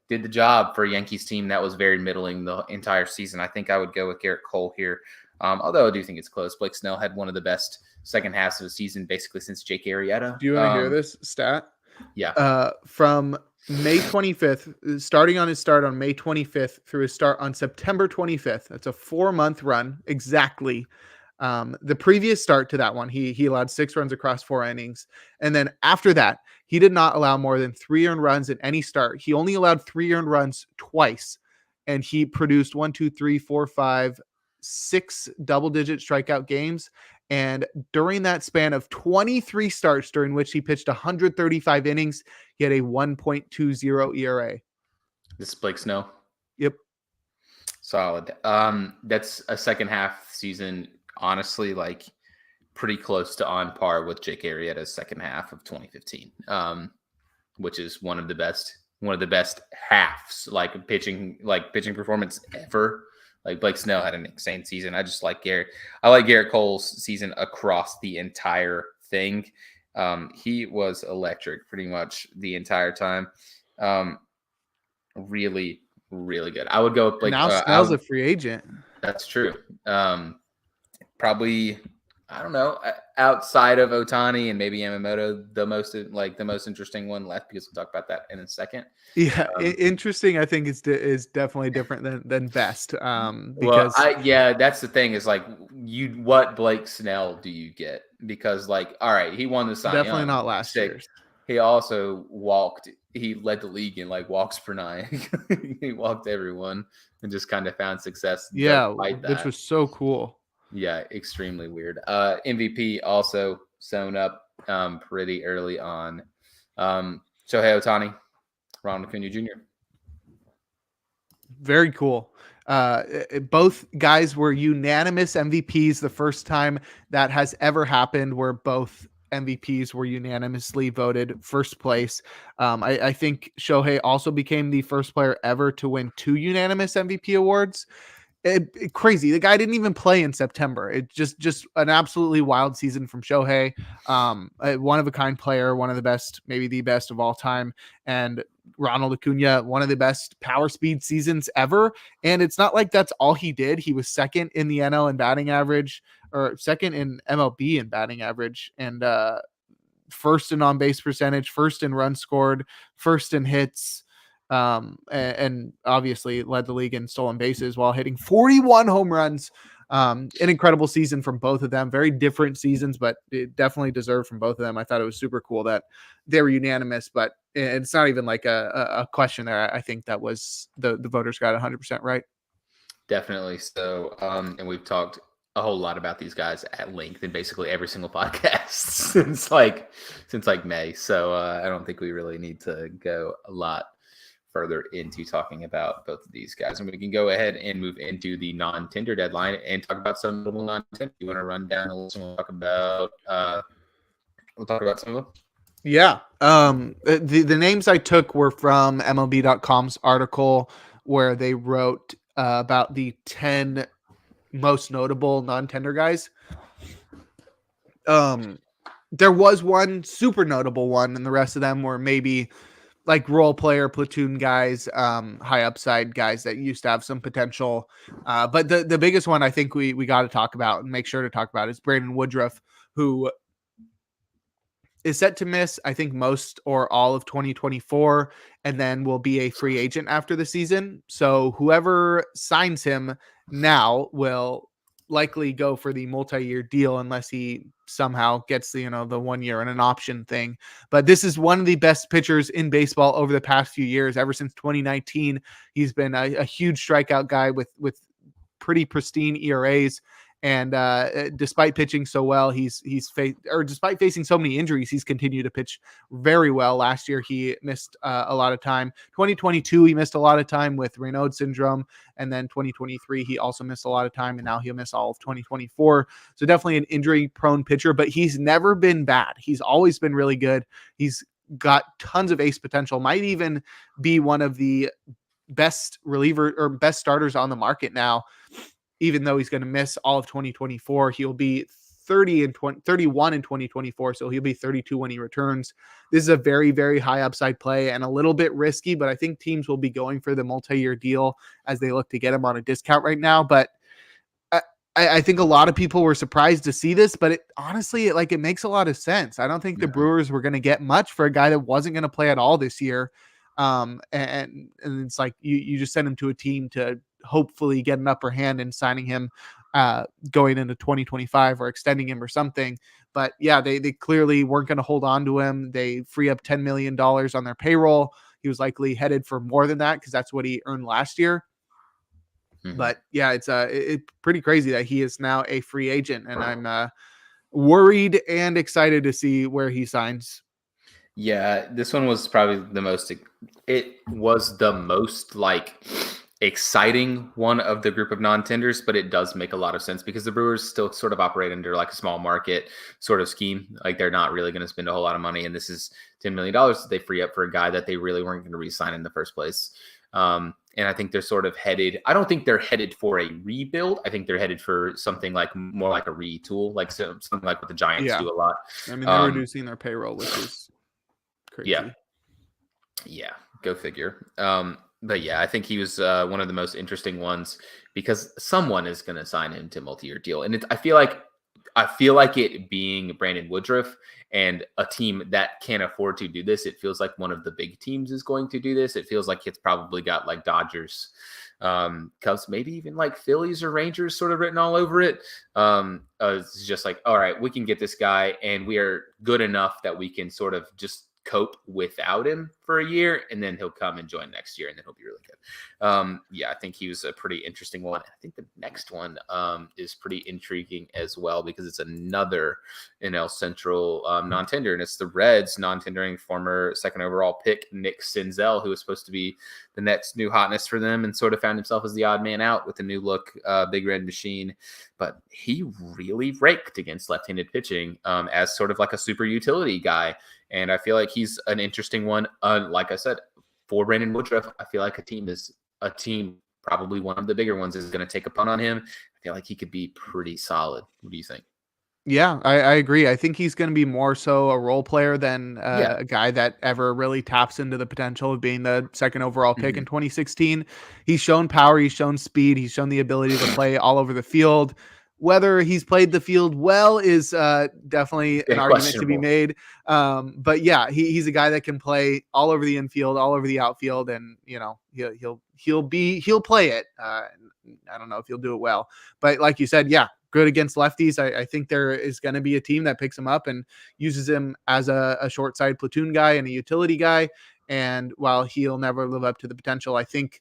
did the job for a Yankees team that was very middling the entire season. I think I would go with Garrett Cole here. Although I do think it's close. Blake Snell had one of the best second halves of the season, basically since Jake Arrieta. Do you want to hear this stat? Yeah. From May 25th, starting on his start on May 25th through his start on September 25th. That's a 4-month run exactly. The previous start to that one, he allowed 6 runs across 4 innings. And then after that, he did not allow more than 3 earned runs in any start. He only allowed 3 earned runs twice. And he produced 6 double-digit strikeout games. And during that span of 23 starts, during which he pitched 135 innings, he had a 1.20 ERA. This is Blake Snell. Yep. Solid. That's a second half season, honestly, like pretty close to on par with Jake Arrieta's second half of 2015, which is one of the best halves, like pitching performance ever. Like Blake Snell had an insane season. I just like Garrett. I like Garrett Cole's season across the entire thing. He was electric pretty much the entire time. Really, really good. I would go with Now Snell's a free agent. That's true. Probably, I don't know, outside of Ohtani and maybe Yamamoto, the most interesting one left, because we'll talk about that in a second. Yeah, interesting. I think is definitely different than best. Because that's the thing is like what Blake Snell do you get? Because like, all right, he won the Cy Young. Definitely not last year. He also walked. He led the league in like walks per nine. He walked everyone and just kind of found success. Yeah, which was so cool. Yeah, extremely weird. MVP also sewn up pretty early on. Shohei Ohtani, Ronald Acuna Jr. Very cool. Both guys were unanimous MVPs. The first time that has ever happened where both MVPs were unanimously voted first place. I think Shohei also became the first player ever to win 2 unanimous MVP awards. Crazy. The guy didn't even play in September. It just an absolutely wild season from Shohei. One of a kind player, one of the best, maybe the best of all time. And Ronald Acuna, one of the best power speed seasons ever. And it's not like that's all he did. He was second in the NL in batting average, or second in MLB in batting average, and first in on base percentage, first in runs scored, first in hits. And obviously led the league in stolen bases while hitting 41 home runs. An incredible season from both of them. Very different seasons, but it definitely deserved from both of them. I thought it was super cool that they were unanimous, but it's not even like a question there. I think that was the voters got 100% right. Definitely. So, and we've talked a whole lot about these guys at length in basically every single podcast since like May. So I don't think we really need to go a lot further into talking about both of these guys, and we can go ahead and move into the non-tender deadline and talk about some little non-tender. You want to run down a little? We'll talk about some of them. Yeah. The names I took were from MLB.com's article where they wrote about the 10 most notable non-tender guys. There was one super notable one, and the rest of them were maybe like role player, platoon guys, high upside guys that used to have some potential. But the biggest one I think we got to talk about and make sure to talk about is Brandon Woodruff, who is set to miss, I think, most or all of 2024, and then will be a free agent after the season. So whoever signs him now will likely go for the multi-year deal unless he somehow gets the 1 year and an option thing. But this is one of the best pitchers in baseball over the past few years. Ever since 2019, he's been a huge strikeout guy with pretty pristine ERAs. And despite pitching so well, despite facing so many injuries, he's continued to pitch very well. Last year, he missed a lot of time. 2022, he missed a lot of time with Raynaud syndrome. And then 2023, he also missed a lot of time. And now he'll miss all of 2024. So definitely an injury-prone pitcher, but he's never been bad. He's always been really good. He's got tons of ace potential. Might even be one of the best reliever or best starters on the market now. Even though he's going to miss all of 2024, he'll be 31 in 2024. So he'll be 32 when he returns. This is a very, very high upside play and a little bit risky, but I think teams will be going for the multi-year deal as they look to get him on a discount right now. But I think a lot of people were surprised to see this, but honestly, it makes a lot of sense. I don't think the Brewers were going to get much for a guy that wasn't going to play at all this year. And it's like you just send him to a team to hopefully get an upper hand in signing him going into 2025 or extending him or something. But yeah, they clearly weren't going to hold on to him. They free up $10 million on their payroll. He was likely headed for more than that because that's what he earned last year. Mm-hmm. But yeah, it's pretty crazy that he is now a free agent, and I'm worried and excited to see where he signs. Yeah, this one was probably the most like exciting one of the group of non-tenders, but it does make a lot of sense because the Brewers still sort of operate under like a small market sort of scheme. Like they're not really going to spend a whole lot of money, and this is $10 million that they free up for a guy that they really weren't going to re-sign in the first place. And I think they're sort of headed. I don't think they're headed for a rebuild. I think they're headed for something like more like a retool, like something like what the Giants do a lot. I mean, they're reducing their payroll, which is crazy. Yeah, go figure. But yeah, I think he was one of the most interesting ones because someone is going to sign him to a multi-year deal, and I feel like it being Brandon Woodruff and a team that can't afford to do this. It feels like one of the big teams is going to do this. It feels like it's probably got like Dodgers, Cubs, maybe even like Phillies or Rangers sort of written all over it. It's just like, all right, we can get this guy, and we are good enough that we can sort of just cope without him for a year, and then he'll come and join next year, and then he'll be really good. Yeah, I think he was a pretty interesting one. I think the next one is pretty intriguing as well because it's another NL Central non-tender, and it's the Reds non-tendering former second overall pick Nick Senzel, who was supposed to be the next new hotness for them and sort of found himself as the odd man out with the new look Big Red Machine. But he really raked against left-handed pitching as sort of like a super utility guy. And I feel like he's an interesting one. Like I said, for Brandon Woodruff, I feel like a team, probably one of the bigger ones, is going to take a punt on him. I feel like he could be pretty solid. What do you think? Yeah, I agree. I think he's going to be more so a role player than a guy that ever really taps into the potential of being the second overall pick in 2016. He's shown power. He's shown speed. He's shown the ability to play all over the field. Whether he's played the field well is definitely an argument to be made. But yeah, he's a guy that can play all over the infield, all over the outfield, and he'll play it. I don't know if he'll do it well, but like you said, yeah, good against lefties. I think there is going to be a team that picks him up and uses him as a short side platoon guy and a utility guy. And while he'll never live up to the potential, I think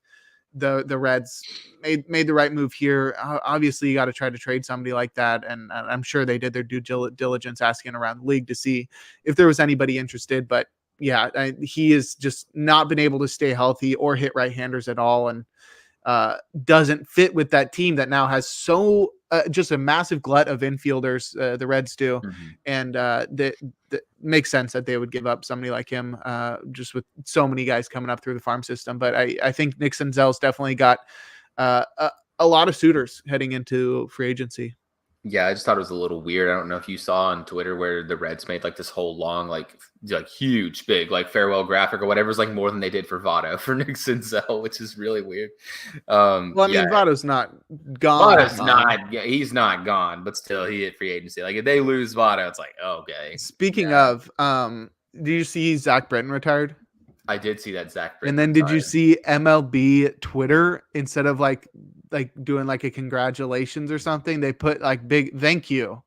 the Reds made the right move here. Obviously, you got to try to trade somebody like that, and I'm sure they did their due diligence asking around the league to see if there was anybody interested. But yeah, he has just not been able to stay healthy or hit right-handers at all, and doesn't fit with that team that now has just a massive glut of infielders. The Reds do, and that makes sense that they would give up somebody like him, just with so many guys coming up through the farm system. But I think Nick Senzel's definitely got a lot of suitors heading into free agency. Yeah, I just thought it was a little weird. I don't know if you saw on Twitter where the Reds made like this whole long, like huge, big, like farewell graphic or whatever. It's like more than they did for Votto for Nick Senzel, which is really weird. Well, I mean, Votto's not gone. Votto's not. Yeah, he's not gone, but still, he hit free agency. Like if they lose Votto, it's like okay. Speaking of, did you see Zach Britton retired? I did see that Zach Britton. And then did you see MLB Twitter, instead of like doing like a congratulations or something, they put like big thank you.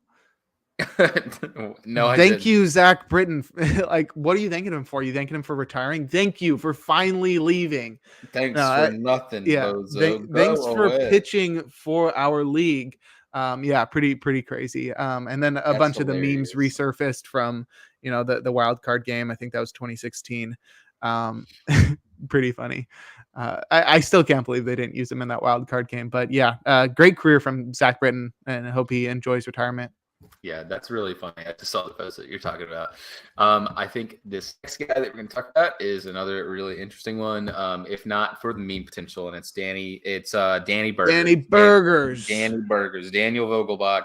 No, thank you, Zach Britton. Like, what are you thanking him for? You thanking him for retiring? Thank you for finally leaving. Thanks for nothing. Yeah, thanks for pitching for our league. Yeah, pretty crazy. And then a bunch of the memes resurfaced from the wild card game. I think that was 2016. Pretty funny. I still can't believe they didn't use him in that wild card game, but yeah, great career from Zach Britton, and I hope he enjoys retirement. Yeah, that's really funny. I just saw the post that you're talking about. I think this next guy that we're going to talk about is another really interesting one. If not for the meme potential, and it's Danny Burgers. Danny Burgers. Daniel Vogelbach.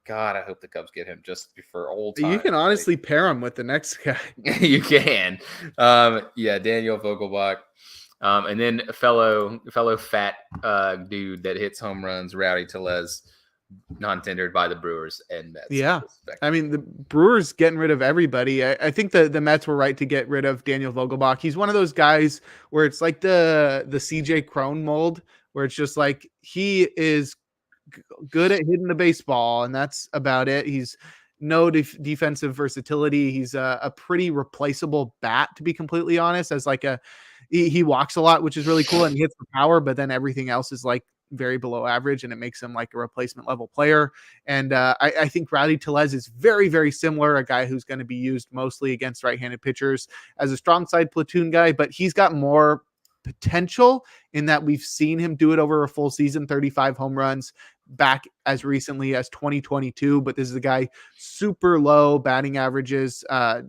God, I hope the Cubs get him just for old times. You can honestly pair him with the next guy. You can. Yeah, Daniel Vogelbach. And then a fellow fat dude that hits home runs, Rowdy Tellez, non-tendered by the Brewers and Mets. Yeah. I mean, the Brewers getting rid of everybody. I think the Mets were right to get rid of Daniel Vogelbach. He's one of those guys where it's like the CJ Cron mold, where it's just like he is good at hitting the baseball, and that's about it. He's no defensive versatility. He's a pretty replaceable bat, to be completely honest, as like he walks a lot, which is really cool, and he hits the power, but then everything else is like very below average, and it makes him like a replacement level player. And I think Rowdy Tellez is very, very similar, a guy who's going to be used mostly against right-handed pitchers as a strong side platoon guy, but he's got more potential in that we've seen him do it over a full season, 35 home runs back as recently as 2022. But this is a guy super low batting averages,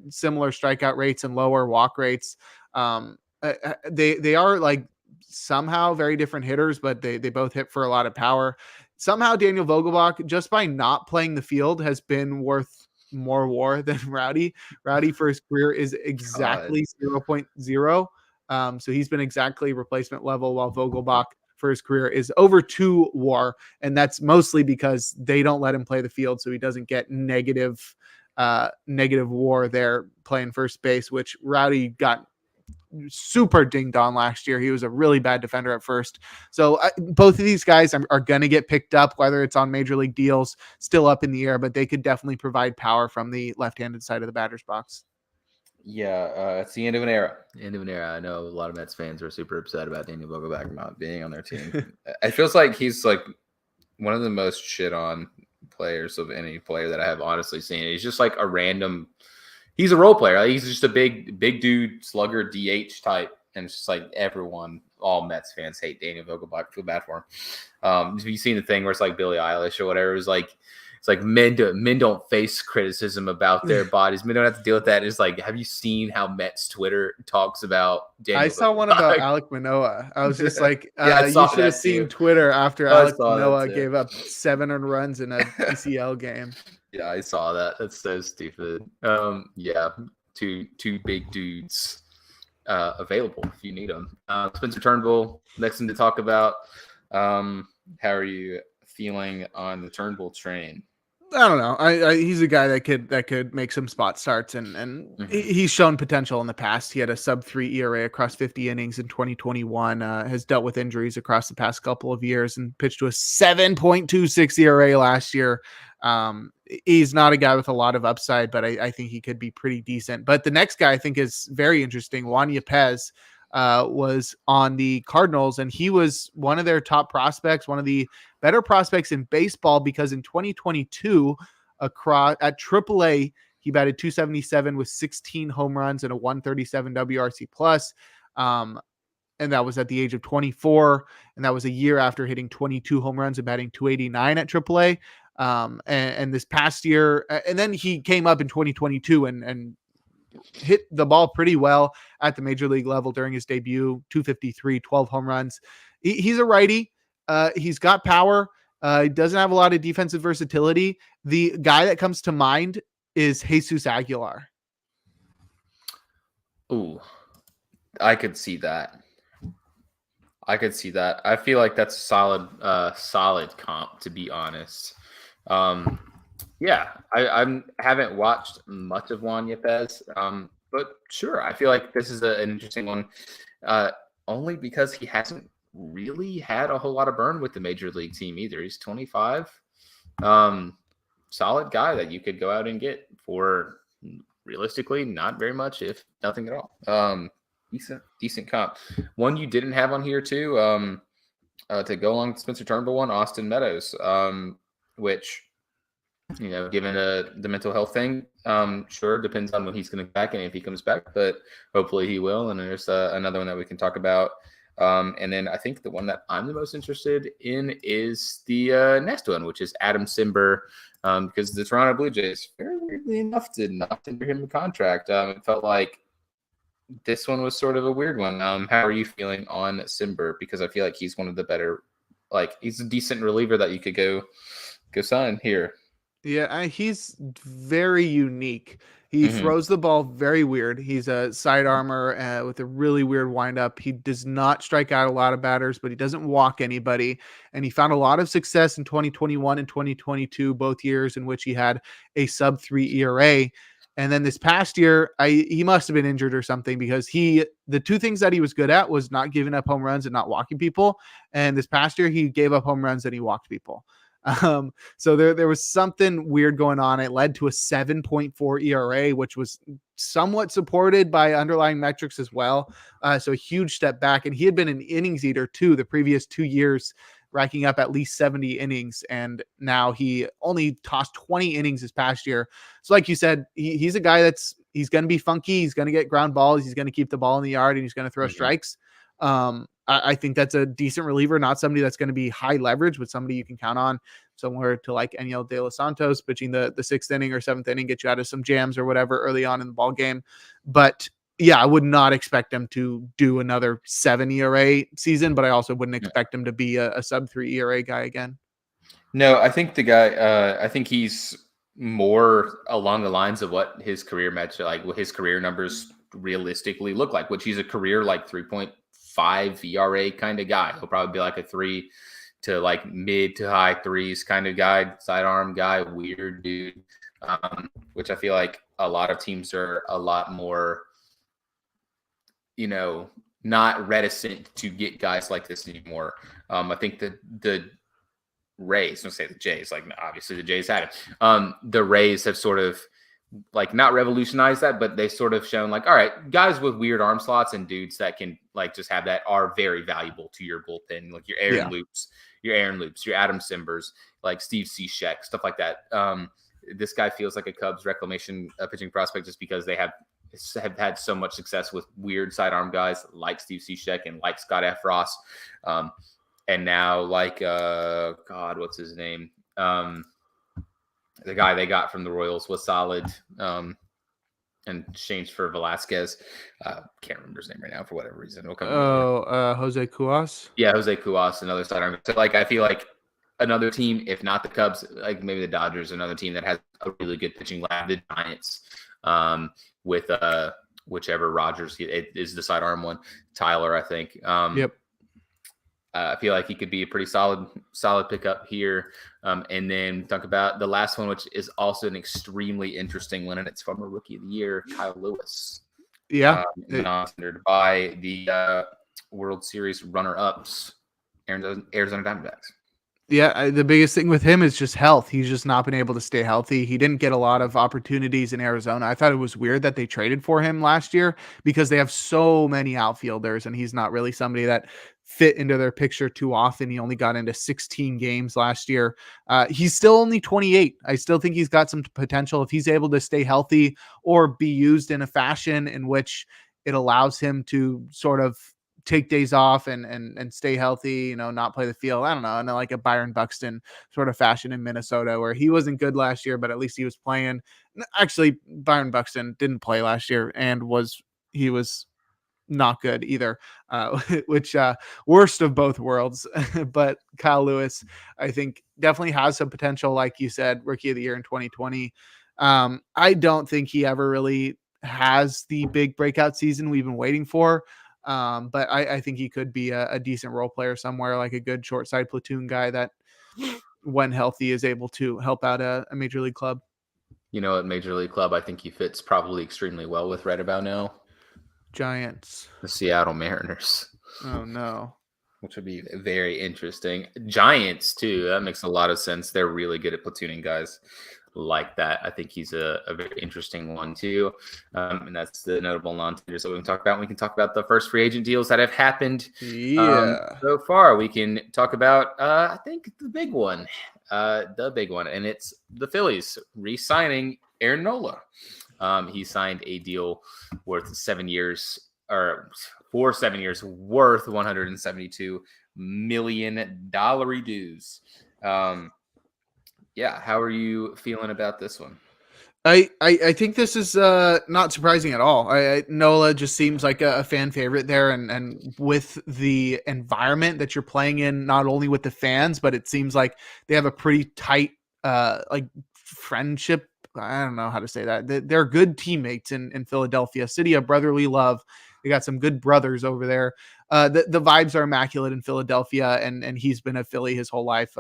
similar strikeout rates and lower walk rates. They are like somehow very different hitters, but they both hit for a lot of power. Somehow Daniel Vogelbach, just by not playing the field, has been worth more WAR than Rowdy. Rowdy for his career is exactly 0.0. So he's been exactly replacement level, while Vogelbach for his career is over 2 WAR, and that's mostly because they don't let him play the field, so he doesn't get negative WAR there playing first base, which Rowdy got super dinged on last year. He was a really bad defender at first. So both of these guys are going to get picked up, whether it's on major league deals, still up in the air, but they could definitely provide power from the left-handed side of the batter's box. Yeah, it's the end of an era. I know a lot of Mets fans are super upset about Daniel Vogelbach not being on their team. It feels like he's like one of the most shit on players of any player that I have honestly seen. He's just like a random. He's a role player. He's just a big dude, slugger, DH type, and it's just like all Mets fans hate Daniel Vogelbach. I feel bad for him. Have you seen the thing where it's like Billie Eilish or whatever? It's like men don't face criticism about their bodies. Men don't have to deal with that. It's like, have you seen how Mets Twitter talks about Daniel I saw Vogelbach? One about Alek Manoah. I was just like, Yeah, you should have seen Twitter after Alek Manoah gave up 7 earned runs in a PCL game. Yeah, I saw that. That's so stupid. Yeah, two big dudes available if you need them. Spencer Turnbull, next thing to talk about. How are you feeling on the Turnbull train? I don't know. He's a guy that could make some spot starts, and he's shown potential in the past. He had a sub-3 ERA across 50 innings in 2021. Has dealt with injuries across the past couple of years and pitched to a 7.26 ERA last year. He's not a guy with a lot of upside, but I think he could be pretty decent. But the next guy I think is very interesting. Juan Yepez was on the Cardinals, and he was one of their top prospects, one of the better prospects in baseball, because in 2022 at AAA, he batted .277 with 16 home runs and a 137 WRC plus. And that was at the age of 24. And that was a year after hitting 22 home runs and batting .289 at AAA. And this past year, and then he came up in 2022 and hit the ball pretty well at the major league level during his debut. 253, 12 home runs. He's a righty. He's got power. He doesn't have a lot of defensive versatility. The guy that comes to mind is Jesus Aguilar. Ooh, I could see that. I feel like that's a solid comp, to be honest. Yeah, I haven't watched much of Juan Yepez, but sure, I feel like this is an interesting one, only because he hasn't really had a whole lot of burn with the major league team either. He's 25, solid guy that you could go out and get for realistically not very much, if nothing at all. Decent comp. One you didn't have on here too, to go along with Spencer Turnbull one, Austin Meadows, which, you know, given the mental health thing, sure, depends on when he's going to come back and if he comes back, but hopefully he will. And there's another one that we can talk about. And then I think the one that I'm the most interested in is the next one, which is Adam Cimber, because the Toronto Blue Jays, very weirdly enough, did not tender him a contract. It felt like this one was sort of a weird one. How are you feeling on Cimber? Because I feel like he's one of the better, like, he's a decent reliever that you could go sign here. Yeah, he's very unique. He throws the ball very weird. He's a side armor with a really weird windup. He does not strike out a lot of batters, but he doesn't walk anybody. And he found a lot of success in 2021 and 2022, both years in which he had a sub-3 ERA. And then this past year, he must have been injured or something, because the two things that he was good at was not giving up home runs and not walking people. And this past year, he gave up home runs and he walked people. So there was something weird going on. It led to a 7.4 ERA, which was somewhat supported by underlying metrics as well. So a huge step back. And he had been an innings eater too the previous 2 years, racking up at least 70 innings. And now he only tossed 20 innings this past year. So like you said, he's a guy he's going to be funky. He's going to get ground balls. He's going to keep the ball in the yard, and he's going to throw strikes. I think that's a decent reliever, not somebody that's going to be high leverage, but somebody you can count on, somewhere to like Eniel De Los Santos, pitching the sixth inning or seventh inning, get you out of some jams or whatever early on in the ball game. But yeah, I would not expect him to do another 7 ERA season, but I also wouldn't expect him to be a sub 3 ERA guy again. No, I think the guy, I think he's more along the lines of what his career match, like what his career numbers realistically look like, which he's a career like 3.5 ERA kind of guy. He'll probably be like a 3 to like mid to high 3s kind of guy, sidearm guy, weird dude, which I feel like a lot of teams are a lot more, not reticent to get guys like this anymore. I think that the Rays, don't say the Jays, like obviously the Jays had it. The Rays have sort of like not revolutionized that, but they sort of shown like, all right, guys with weird arm slots and dudes that can like just have that are very valuable to your bullpen, like your Aaron Loops, your Adam Simbers, like Steve Cishek, stuff like that. This guy feels like a Cubs reclamation pitching prospect just because they have had so much success with weird sidearm guys like Steve Cishek and like Scott Effross. And now like, God, what's his name? The guy they got from the Royals was solid and changed for Velasquez. Can't remember his name right now for whatever reason. Jose Cuas. Yeah, Jose Cuas, another sidearm. So like, I feel like another team, if not the Cubs, like maybe the Dodgers, another team that has a really good pitching lab, the Giants, with whichever Rogers is the sidearm one, Tyler, I think. Yep. I feel like he could be a pretty solid pickup here. And then talk about the last one, which is also an extremely interesting one, and it's from a Rookie of the Year, Kyle Lewis. Yeah. Non-tendered by the World Series runner-ups, Arizona Diamondbacks. Yeah, the biggest thing with him is just health. He's just not been able to stay healthy. He didn't get a lot of opportunities in Arizona. I thought it was weird that they traded for him last year because they have so many outfielders, and he's not really somebody that fit into their picture too often. He only got into 16 games last year. He's still only 28. I still think he's got some potential if he's able to stay healthy or be used in a fashion in which it allows him to sort of take days off and stay healthy, not play the field. I don't know. And like a Byron Buxton sort of fashion in Minnesota where he wasn't good last year, but at least he was playing. Actually, Byron Buxton didn't play last year and he was not good either, which worst of both worlds. But Kyle Lewis, I think definitely has some potential. Like you said, Rookie of the Year in 2020. I don't think he ever really has the big breakout season we've been waiting for. But I think he could be a decent role player somewhere, like a good short side platoon guy that when healthy is able to help out a major league club. At major league club, I think he fits probably extremely well with right about now. Giants. The Seattle Mariners. Oh no. Which would be very interesting. Giants too. That makes a lot of sense. They're really good at platooning guys like that. I think he's a very interesting one too. And that's the notable non-tenders that we can talk about. We can talk about the first free agent deals that have happened so far. We can talk about, I think the big one, and it's the Phillies re-signing Aaron Nola. He signed a deal worth 7 years for 7 years worth $172 million dues. Yeah, how are you feeling about this one? I think this is not surprising at all. Nola just seems like a fan favorite there, and with the environment that you're playing in, not only with the fans, but it seems like they have a pretty tight like friendship. I don't know how to say that. They're good teammates in Philadelphia, city of brotherly love. They got some good brothers over there. The vibes are immaculate in Philadelphia, and he's been a Philly his whole life.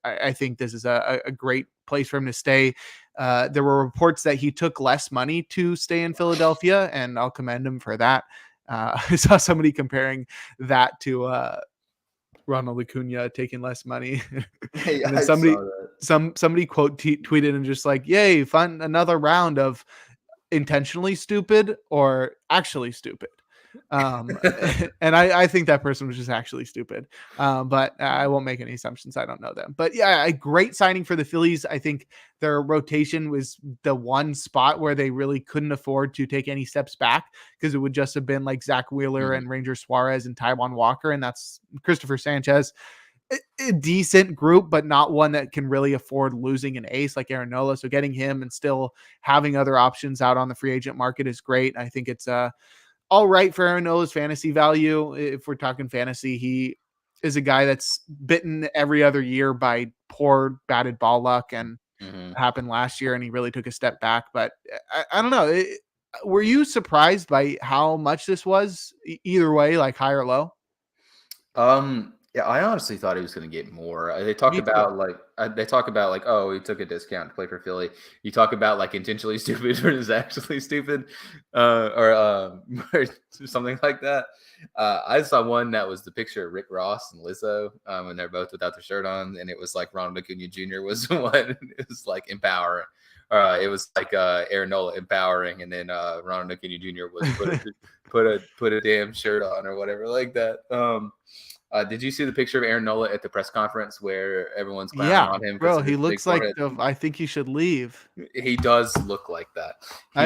I think this is a great place for him to stay. There were reports that he took less money to stay in Philadelphia, and I'll commend him for that. I saw somebody comparing that to Ronald Acuna taking less money. Hey, and then somebody tweeted and just like, yay, fun, another round of intentionally stupid or actually stupid. And I think that person was just actually stupid. But I won't make any assumptions. I don't know them. But yeah, a great signing for the Phillies. I think their rotation was the one spot where they really couldn't afford to take any steps back, because it would just have been like Zach Wheeler and Ranger Suarez and Taijuan Walker, and that's Christopher Sanchez. A decent group, but not one that can really afford losing an ace like Aaron Nola. So getting him and still having other options out on the free agent market is great. I think it's all right for Aaron Nola's fantasy value. If we're talking fantasy, he is a guy that's bitten every other year by poor batted ball luck, and happened last year, and he really took a step back. But I don't know. Were you surprised by how much this was either way, like high or low? Yeah, I honestly thought he was going to get more. They talk about like, oh, he took a discount to play for Philly. You talk about like intentionally stupid versus actually stupid, or something like that. I saw one that was the picture of Rick Ross and Lizzo, and they're both without their shirt on, and it was like Ronald Acuna Jr. was the one. It was like empowering. It was like Aaron Nola empowering, and then Ronald Acuna Jr. was put a damn shirt on or whatever like that. Did you see the picture of Aaron Nola at the press conference where everyone's clowning on him? Bro, he looks like I think he should leave. He does look like that.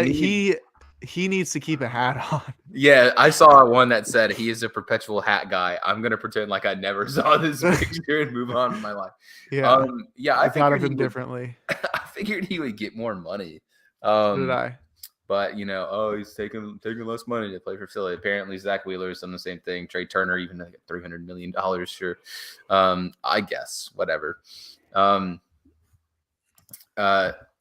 He needs to keep a hat on. Yeah, I saw one that said he is a perpetual hat guy. I'm gonna pretend like I never saw this picture and move on with my life. Yeah, I thought of him differently. I figured he would get more money. So did I? But he's taking less money to play for Philly. Apparently, Zach Wheeler's done the same thing. Trey Turner even like $300 million. Sure, I guess whatever.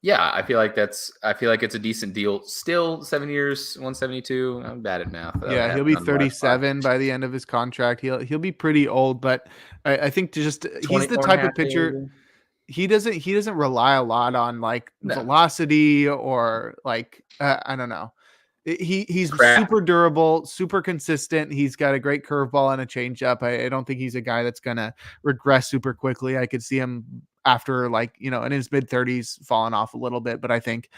Yeah, I feel like it's a decent deal. Still 7 years, 172. I'm bad at math. Yeah, he'll be 37 by the end of his contract. He'll be pretty old, but I think he's the type of pitcher. He doesn't rely a lot on like velocity or like I don't know. He's super durable, super consistent. He's got a great curveball and a changeup. I don't think he's a guy that's gonna regress super quickly. I could see him after in his mid-30s falling off a little bit, but I think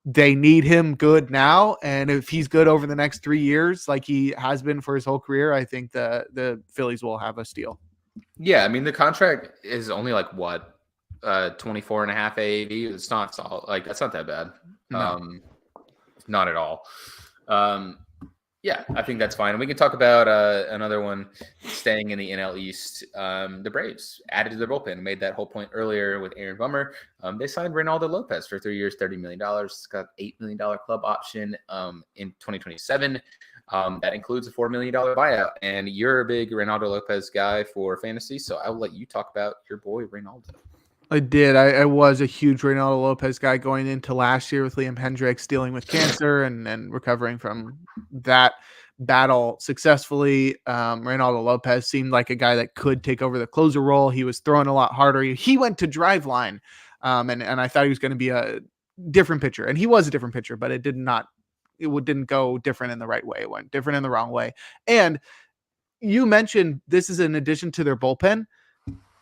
they need him good now. And if he's good over the next 3 years, like he has been for his whole career, I think the Phillies will have a steal. Yeah, I mean the contract is only like what? 24 and a half AAV. It's not like that's not that bad. No. Not at all. Yeah, I think that's fine. We can talk about another one staying in the NL East. The Braves added to their bullpen, made that whole point earlier with Aaron Bummer. They signed Reynaldo Lopez for 3 years, $30 million. It's got $8 million club option in 2027. That includes a $4 million buyout. And you're a big Reynaldo Lopez guy for fantasy, so I will let you talk about your boy Reynaldo. I did. I was a huge Reynaldo Lopez guy going into last year with Liam Hendriks dealing with cancer and recovering from that battle successfully. Reynaldo Lopez seemed like a guy that could take over the closer role. He was throwing a lot harder. He went to Driveline, and I thought he was going to be a different pitcher, and he was a different pitcher, but it didn't go different in the right way. It went different in the wrong way. And you mentioned this is in addition to their bullpen.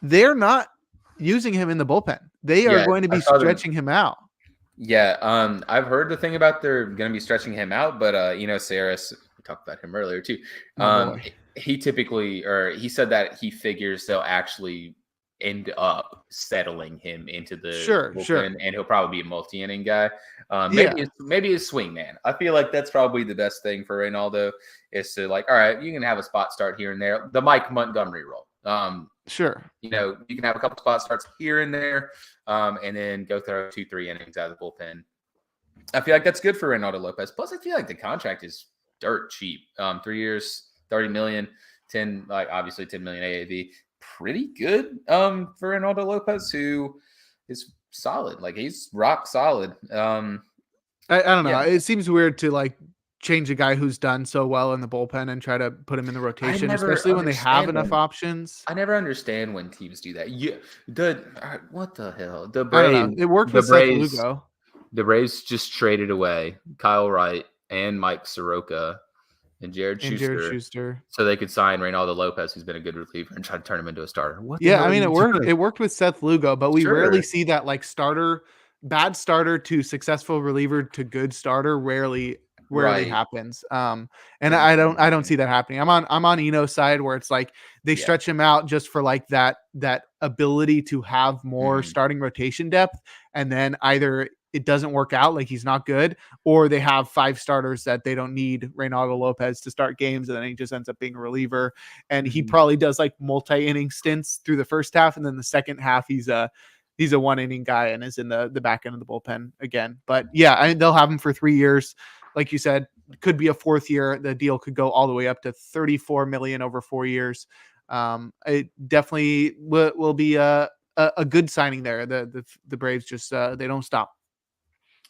They're not using him in the bullpen. They are going to be stretching him out. Yeah, I've heard the thing about they're going to be stretching him out, but Saris, we talked about him earlier too. He said that he figures they'll actually end up settling him into the bullpen, and he'll probably be a multi-inning guy. Maybe a swing man. I feel like that's probably the best thing for Reynaldo is to all right, you can have a spot start here and there, the Mike Montgomery role. You can have a couple spot starts here and there, and then go throw 2-3 innings out of the bullpen. I feel like that's good for Reynaldo Lopez. Plus, I feel like the contract is dirt cheap. 3 years, $30 million, 10 obviously $10 million AAV. Pretty good for Reynaldo Lopez, who is solid. He's rock solid. I don't know. Yeah. It seems weird to change a guy who's done so well in the bullpen and try to put him in the rotation, especially when they have enough options. I never understand when teams do that. What the hell? The Braves. It worked with Seth Lugo. The Braves just traded away Kyle Wright and Mike Soroka and Jared Schuster so they could sign Reynaldo Lopez, who's been a good reliever, and try to turn him into a starter. It worked. It worked with Seth Lugo, but we rarely see that bad starter to successful reliever to good starter. Rarely rarely Right. happens. And I don't see that happening. I'm on Eno's side where it's like they Yeah. stretch him out just for like that ability to have more starting rotation depth, and then either it doesn't work out, like he's not good, or they have 5 starters that they don't need Reynaldo Lopez to start games, and then he just ends up being a reliever. And he probably does like multi-inning stints through the first half, and then the second half he's a 1-inning guy and is in the back end of the bullpen again. But yeah, they'll have him for 3 years. Like you said, could be a 4th year. The deal could go all the way up to $34 million over 4 years. It definitely will be a good signing there. The Braves just they don't stop.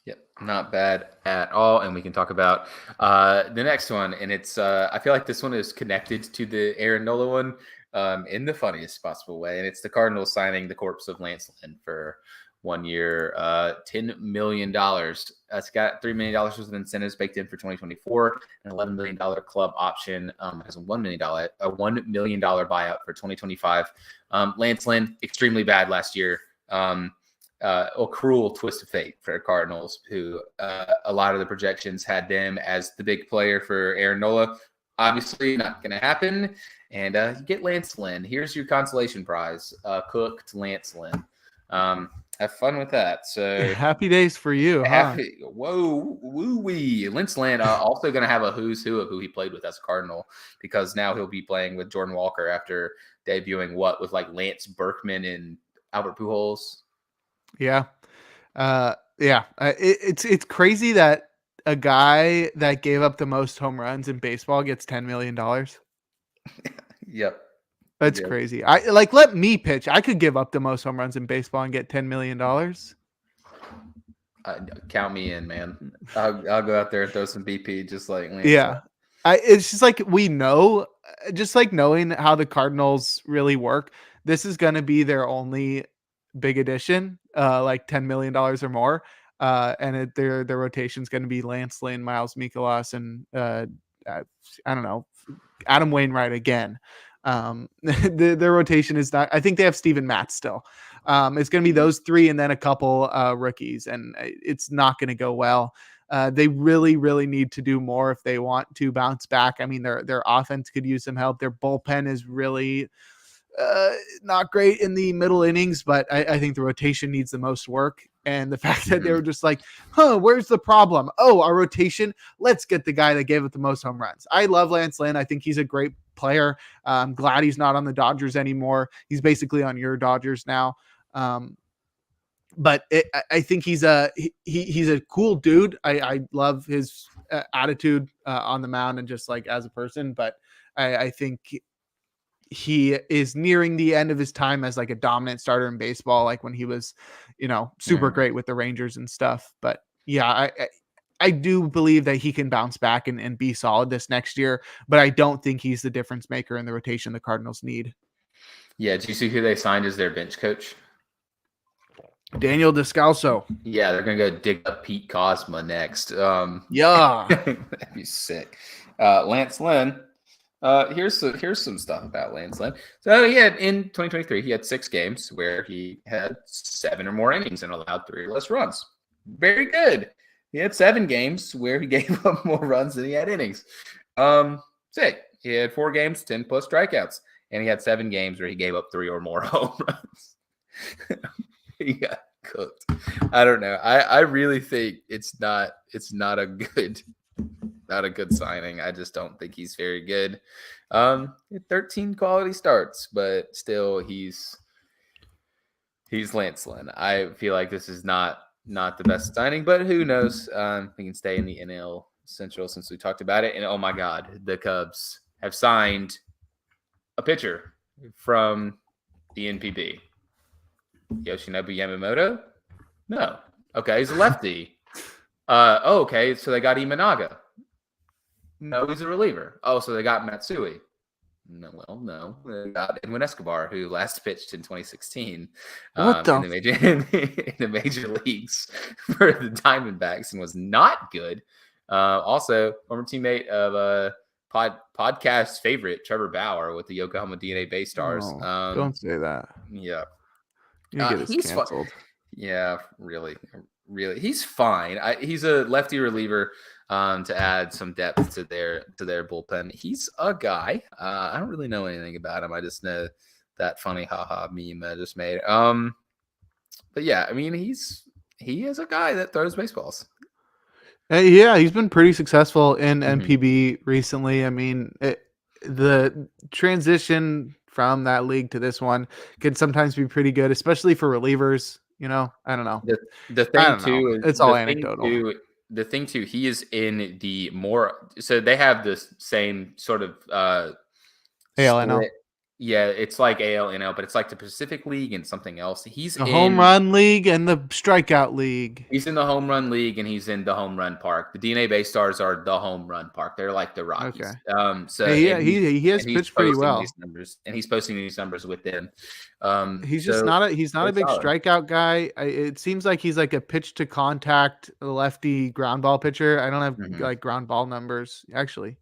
Yep, not bad at all. And we can talk about the next one. And it's I feel like this one is connected to the Aaron Nola one in the funniest possible way. And it's the Cardinals signing the corpse of Lance Lynn for 1 year, $10 million. It's got $3 million worth of incentives baked in for 2024, an $11 million club option. Has a $1 million buyout for 2025. Lance Lynn, extremely bad last year. A cruel twist of fate for the Cardinals, who a lot of the projections had them as the big player for Aaron Nola. Obviously, not going to happen. And you get Lance Lynn. Here's your consolation prize, cooked Lance Lynn. Have fun with that. So happy days for you, huh? Whoa, woo-wee. Lance Lynn also going to have a who's who of who he played with as a Cardinal, because now he'll be playing with Jordan Walker after debuting with like Lance Berkman and Albert Pujols. Yeah. It's crazy that a guy that gave up the most home runs in baseball gets $10 million. Yep. That's crazy. Let me pitch. I could give up the most home runs in baseball and get $10 million. Count me in, man. I'll go out there and throw some BP just like Lance. Yeah. It's just like we know, just like knowing how the Cardinals really work, this is going to be their only big addition, like $10 million or more. And their rotation is going to be Lance Lynn, Miles Mikolas, and I don't know, Adam Wainwright again. Their rotation is not. I think they have Steven Matz still. It's going to be those 3 and then a couple rookies, and it's not going to go well. They really, really need to do more if they want to bounce back. I mean, their offense could use some help. Their bullpen is really not great in the middle innings, but I think the rotation needs the most work. And the fact that they were just like, where's the problem? Oh, our rotation. Let's get the guy that gave up the most home runs. I love Lance Lynn. I think he's a great player. I'm glad he's not on the Dodgers anymore. He's basically on your Dodgers now. But I think he's a cool dude. I love his attitude on the mound and just like as a person. But I think he is nearing the end of his time as like a dominant starter in baseball, like when he was, super great with the Rangers and stuff. But yeah, I do believe that he can bounce back and be solid this next year, but I don't think he's the difference maker in the rotation the Cardinals need. Yeah. Did you see who they signed as their bench coach? Daniel Descalso. Yeah, they're going to go dig up Pete Cosma next. Yeah. That'd be sick. Lance Lynn. Here's some stuff about Lance Lynn. So he had in 2023, he had 6 games where he had 7 or more innings and allowed 3 or less runs. Very good. He had 7 games where he gave up more runs than he had innings. Sick. He had 4 games, 10 plus strikeouts, and he had 7 games where he gave up 3 or more home runs. He got cooked. I don't know. I really think it's not a good signing. I just don't think he's very good. 13 quality starts, but still he's Lance Lynn. I feel like this is not the best signing, but who knows? We can stay in the NL Central since we talked about it. And oh my God, the Cubs have signed a pitcher from the NPB. Yoshinobu Yamamoto? No. Okay, he's a lefty. Okay, so they got Imanaga. No, he's a reliever. Oh, so they got Matsui. No. They got Edwin Escobar, who last pitched in 2016 in the major leagues for the Diamondbacks and was not good. Also, former teammate of podcast favorite Trevor Bauer with the Yokohama DNA Bay Stars. Don't say that. Yeah. He's canceled. Yeah, really. He's fine. He's a lefty reliever. to add some depth to their bullpen. He's a guy. I don't really know anything about him. I just know that funny haha meme I just made. But yeah, I mean he is a guy that throws baseballs. Yeah, he's been pretty successful in Mhm. NPB recently. I mean, the transition from that league to this one can sometimes be pretty good, especially for relievers. I don't know. The I thing don't know. too is It's all anecdotal. the thing too, he is in the more so they have this same sort of ALNL. split. Yeah, it's like ALNL, but it's like the Pacific League and something else. The home run league and the strikeout league. He's in the home run league and he's in the home run park. The DNA Bay Stars are the home run park. They're like the Rockies. Okay. So Hey, he has pitched pretty well. These numbers, and he's posting these numbers with them. He's just not a big solid. strikeout guy. It seems like he's like a pitch to contact lefty ground ball pitcher. I don't have like ground ball numbers actually.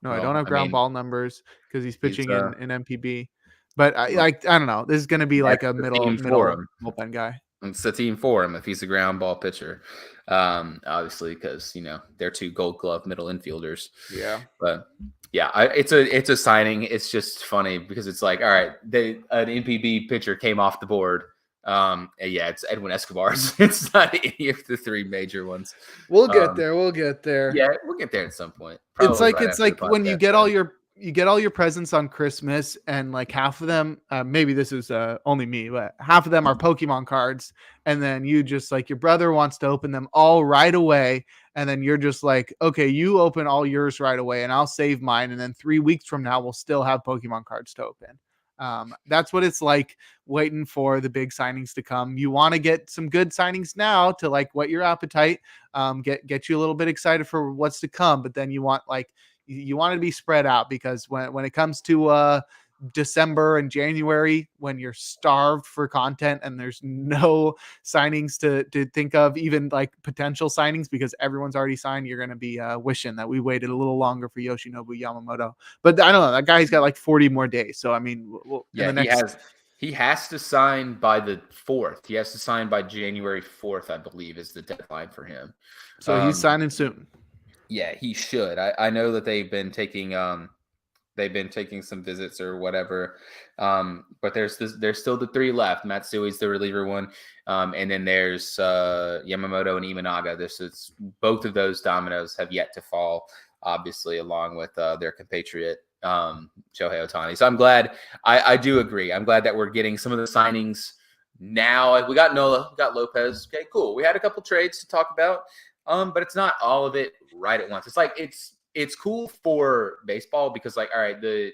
No, I don't have ground ball numbers because he's pitching in MPB. But I don't know. This is going to be like a middle bullpen guy. It's a team for him if he's a ground ball pitcher, obviously because they're two Gold Glove middle infielders. Yeah, but yeah, it's a signing. It's just funny because it's like, all right, an NPB pitcher came off the board. Yeah, it's Edwin Escobar. It's not any of the three major ones. We'll get there. We'll get there. Yeah, we'll get there at some point. It's like when you get all your presents on Christmas and like half of them, maybe this is only me, but half of them are Pokemon cards. And then you just like your brother wants to open them all right away. And then you're just like, okay, you open all yours right away and I'll save mine. And then 3 weeks from now, we'll still have Pokemon cards to open. That's what it's like waiting for the big signings to come. You want to get some good signings now to like whet your appetite, get you a little bit excited for what's to come. But then you want to be spread out because when it comes to December and January, when you're starved for content and there's no signings to think of, even like potential signings because everyone's already signed, you're going to be wishing that we waited a little longer for Yoshinobu Yamamoto. But I don't know, that guy's got like 40 more days. So I mean, he has to sign by the 4th. He has to sign by January 4th, I believe, is the deadline for him. So he's signing soon. Yeah, he should. I know that they've been taking some visits or whatever. But there's still the 3 left. Matsui's the reliever one. And then there's Yamamoto and Imanaga. Both of those dominoes have yet to fall, obviously, along with their compatriot Shohei Ohtani. So I'm glad. I do agree. I'm glad that we're getting some of the signings now. We got Nola, we got Lopez. Okay, cool. We had a couple trades to talk about. But it's not all of it right at once. It's like it's cool for baseball because like, all right, the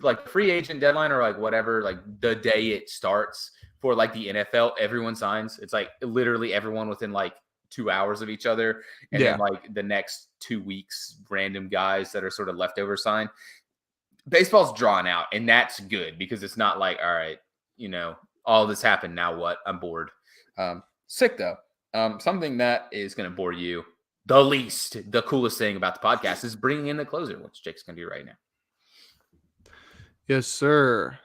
like free agent deadline or like whatever, like the day it starts for like the NFL, everyone signs. It's like literally everyone within like 2 hours of each other. And then like the next 2 weeks, random guys that are sort of leftover sign. Baseball's drawn out, and that's good because it's not like, all right, all this happened. Now what? I'm bored. Sick though. Something that is going to bore you the coolest thing about the podcast is bringing in the closer, which Jake's going to do right now. Yes, sir.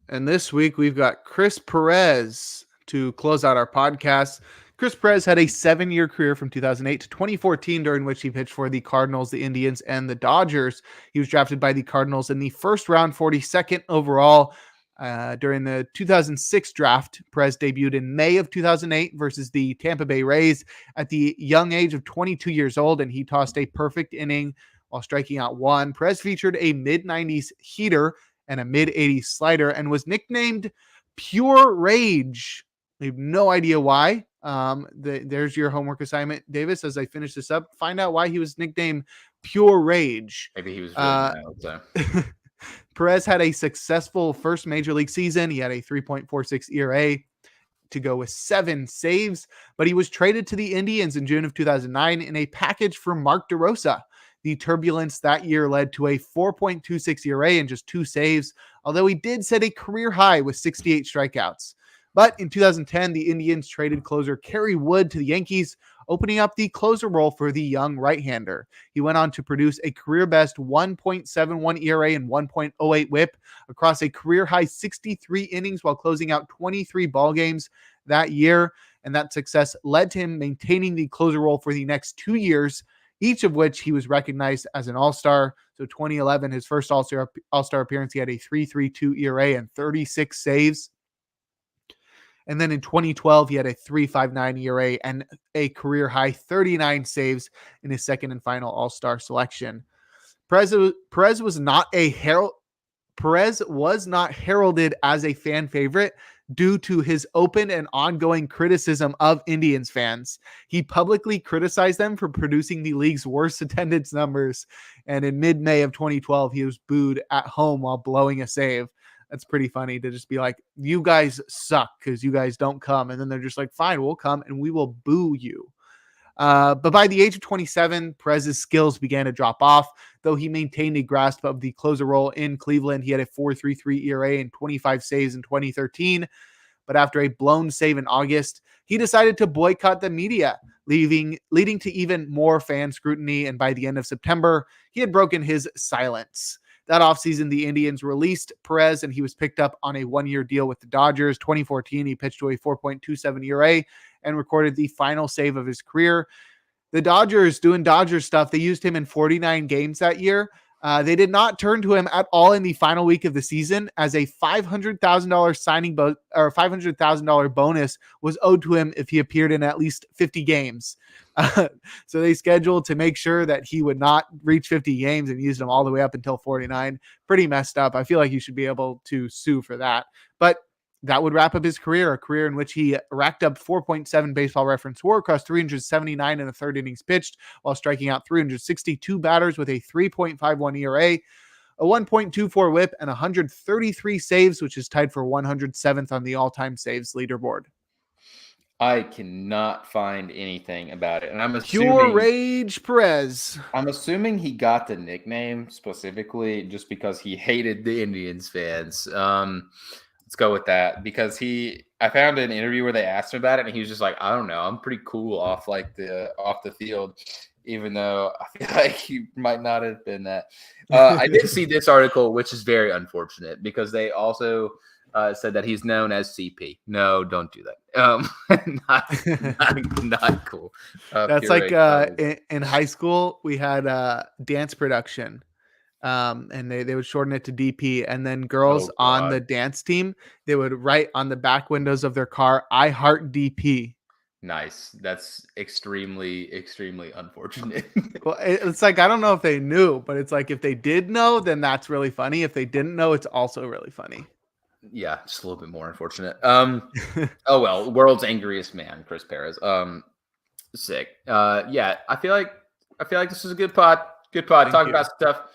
And this week we've got Chris Perez to close out our podcast. Chris Perez had a 7-year career from 2008 to 2014, during which he pitched for the Cardinals, the Indians, and the Dodgers. He was drafted by the Cardinals in the first round, 42nd overall. During the 2006 draft, Perez debuted in May of 2008 versus the Tampa Bay Rays at the young age of 22 years old, and he tossed a perfect inning while striking out 1. Perez featured a mid-90s heater and a mid-80s slider and was nicknamed Pure Rage. I have no idea why. There's your homework assignment, Davis, as I finish this up. Find out why he was nicknamed Pure Rage. Maybe he was really mild, so. Perez had a successful first major league season. He had a 3.46 ERA to go with 7 saves, but he was traded to the Indians in June of 2009 in a package for Mark DeRosa. The turbulence that year led to a 4.26 ERA and just 2 saves, although he did set a career high with 68 strikeouts. But in 2010, the Indians traded closer Kerry Wood to the Yankees, opening up the closer role for the young right-hander. He went on to produce a career-best 1.71 ERA and 1.08 WHIP across a career-high 63 innings while closing out 23 ball games that year. and that success led to him maintaining the closer role for the next 2 years, each of which he was recognized as an all-star. So 2011, his first all-star appearance, he had a 3.32 ERA and 36 saves. And then in 2012, he had a 3.59 ERA and a career high 39 saves in his second and final all-star selection. Perez was not heralded as a fan favorite due to his open and ongoing criticism of Indians fans. He publicly criticized them for producing the league's worst attendance numbers. And in mid-May of 2012, he was booed at home while blowing a save. That's pretty funny to just be like, you guys suck because you guys don't come. And then they're just like, fine, we'll come and we will boo you. But by the age of 27, Perez's skills began to drop off, though he maintained a grasp of the closer role in Cleveland. He had a 4.33 ERA and 25 saves in 2013. But after a blown save in August, he decided to boycott the media, leading to even more fan scrutiny. And by the end of September, he had broken his silence. That offseason, the Indians released Perez, and he was picked up on a one-year deal with the Dodgers. 2014, he pitched to a 4.27 ERA and recorded the final save of his career. The Dodgers, doing Dodgers stuff, they used him in 49 games that year. They did not turn to him at all in the final week of the season, as a $500,000 signing or $500,000 bonus was owed to him if he appeared in at least 50 games. So they scheduled to make sure that he would not reach 50 games and used him all the way up until 49. Pretty messed up. I feel like you should be able to sue for that. But that would wrap up his career, a career in which he racked up 4.7 Baseball Reference WAR across 379 and a third innings pitched, while striking out 362 batters with a 3.51 ERA, a 1.24 WHIP, and 133 saves, which is tied for 107th on the all-time saves leaderboard. I cannot find anything about it, and I'm assuming Pure Rage Perez. I'm assuming he got the nickname specifically just because he hated the Indians fans. Let's go with that, because I found an interview where they asked him about it, and he was just like, I don't know, I'm pretty cool off the field, even though I feel like he might not have been that. I did see this article, which is very unfortunate, because they also said that he's known as CP. No, don't do that. Not cool. That's like in high school, we had dance production. And they would shorten it to DP, and then girls on the dance team, they would write on the back windows of their car, I heart DP. Nice. That's extremely, extremely unfortunate. Well, it's like, I don't know if they knew, but it's like, if they did know, then that's really funny. If they didn't know, it's also really funny. Yeah, just a little bit more unfortunate. Oh well, world's angriest man, Chris Perez. Sick. Yeah, I feel like this is a good pod. Talking about stuff.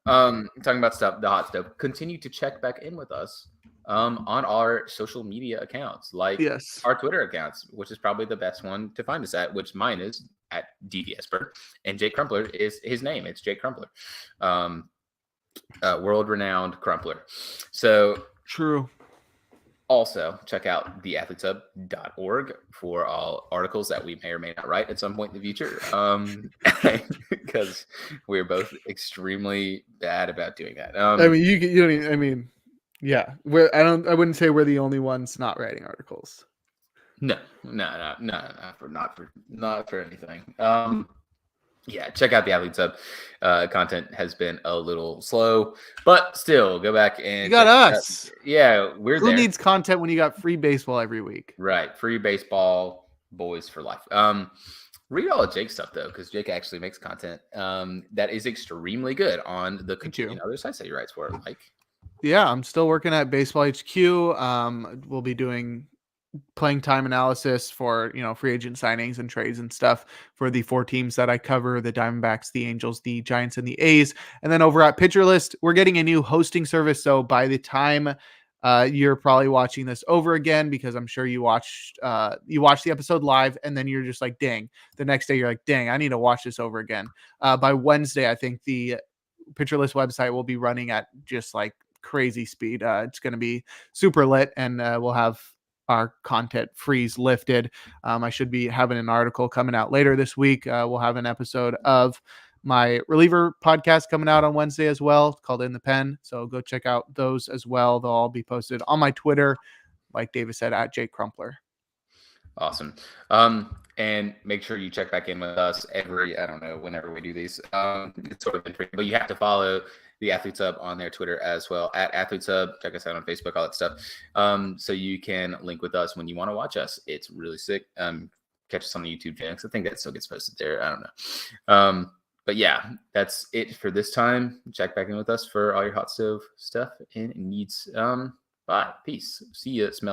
The hot stove. Continue to check back in with us on our social media accounts, like our Twitter accounts, which is probably the best one to find us at, which mine is at DDSberg, and Jake Crumpler is his name. It's Jake Crumpler, world-renowned Crumpler. So true. Also, check out theathletesub.org for all articles that we may or may not write at some point in the future, because we're both extremely bad about doing that. I mean, you don't even, I mean, yeah, I wouldn't say we're the only ones not writing articles. No, not for anything. Yeah, check out the Athlete Sub. Content has been a little slow, but still, go back and you got us. Yeah, we're there. Who needs content when you got free baseball every week? Right, free baseball, boys for life. Read all of Jake's stuff though, because Jake actually makes content that is extremely good on the other sites that he writes for. Like, yeah, I'm still working at Baseball HQ. We'll be doing playing time analysis for, free agent signings and trades and stuff for the 4 teams that I cover: the Diamondbacks, the Angels, the Giants, and the A's. And then over at Pitcher List, we're getting a new hosting service. So by the time you're probably watching this over again, because I'm sure you watched the episode live, and then you're just like, dang, the next day you're like, dang, I need to watch this over again. By Wednesday, I think the Pitcher List website will be running at just like crazy speed. It's going to be super lit, and we'll have our content freeze lifted. I should be having an article coming out later this week. We'll have an episode of my reliever podcast coming out on Wednesday as well, called In the Pen. So go check out those as well. They'll all be posted on my Twitter, like David said, at Jake Crumpler. Awesome. And make sure you check back in with us I don't know, whenever we do these. It's sort of interesting, but you have to follow the Athletes Hub on their Twitter as well, at Athletes Hub. Check us out on Facebook, all that stuff. So you can link with us when you want to watch us. It's really sick. Catch us on the YouTube channel, because I think that still gets posted there. I don't know. But yeah, that's it for this time. Check back in with us for all your hot stove stuff and needs. Bye. Peace. See you. Smell.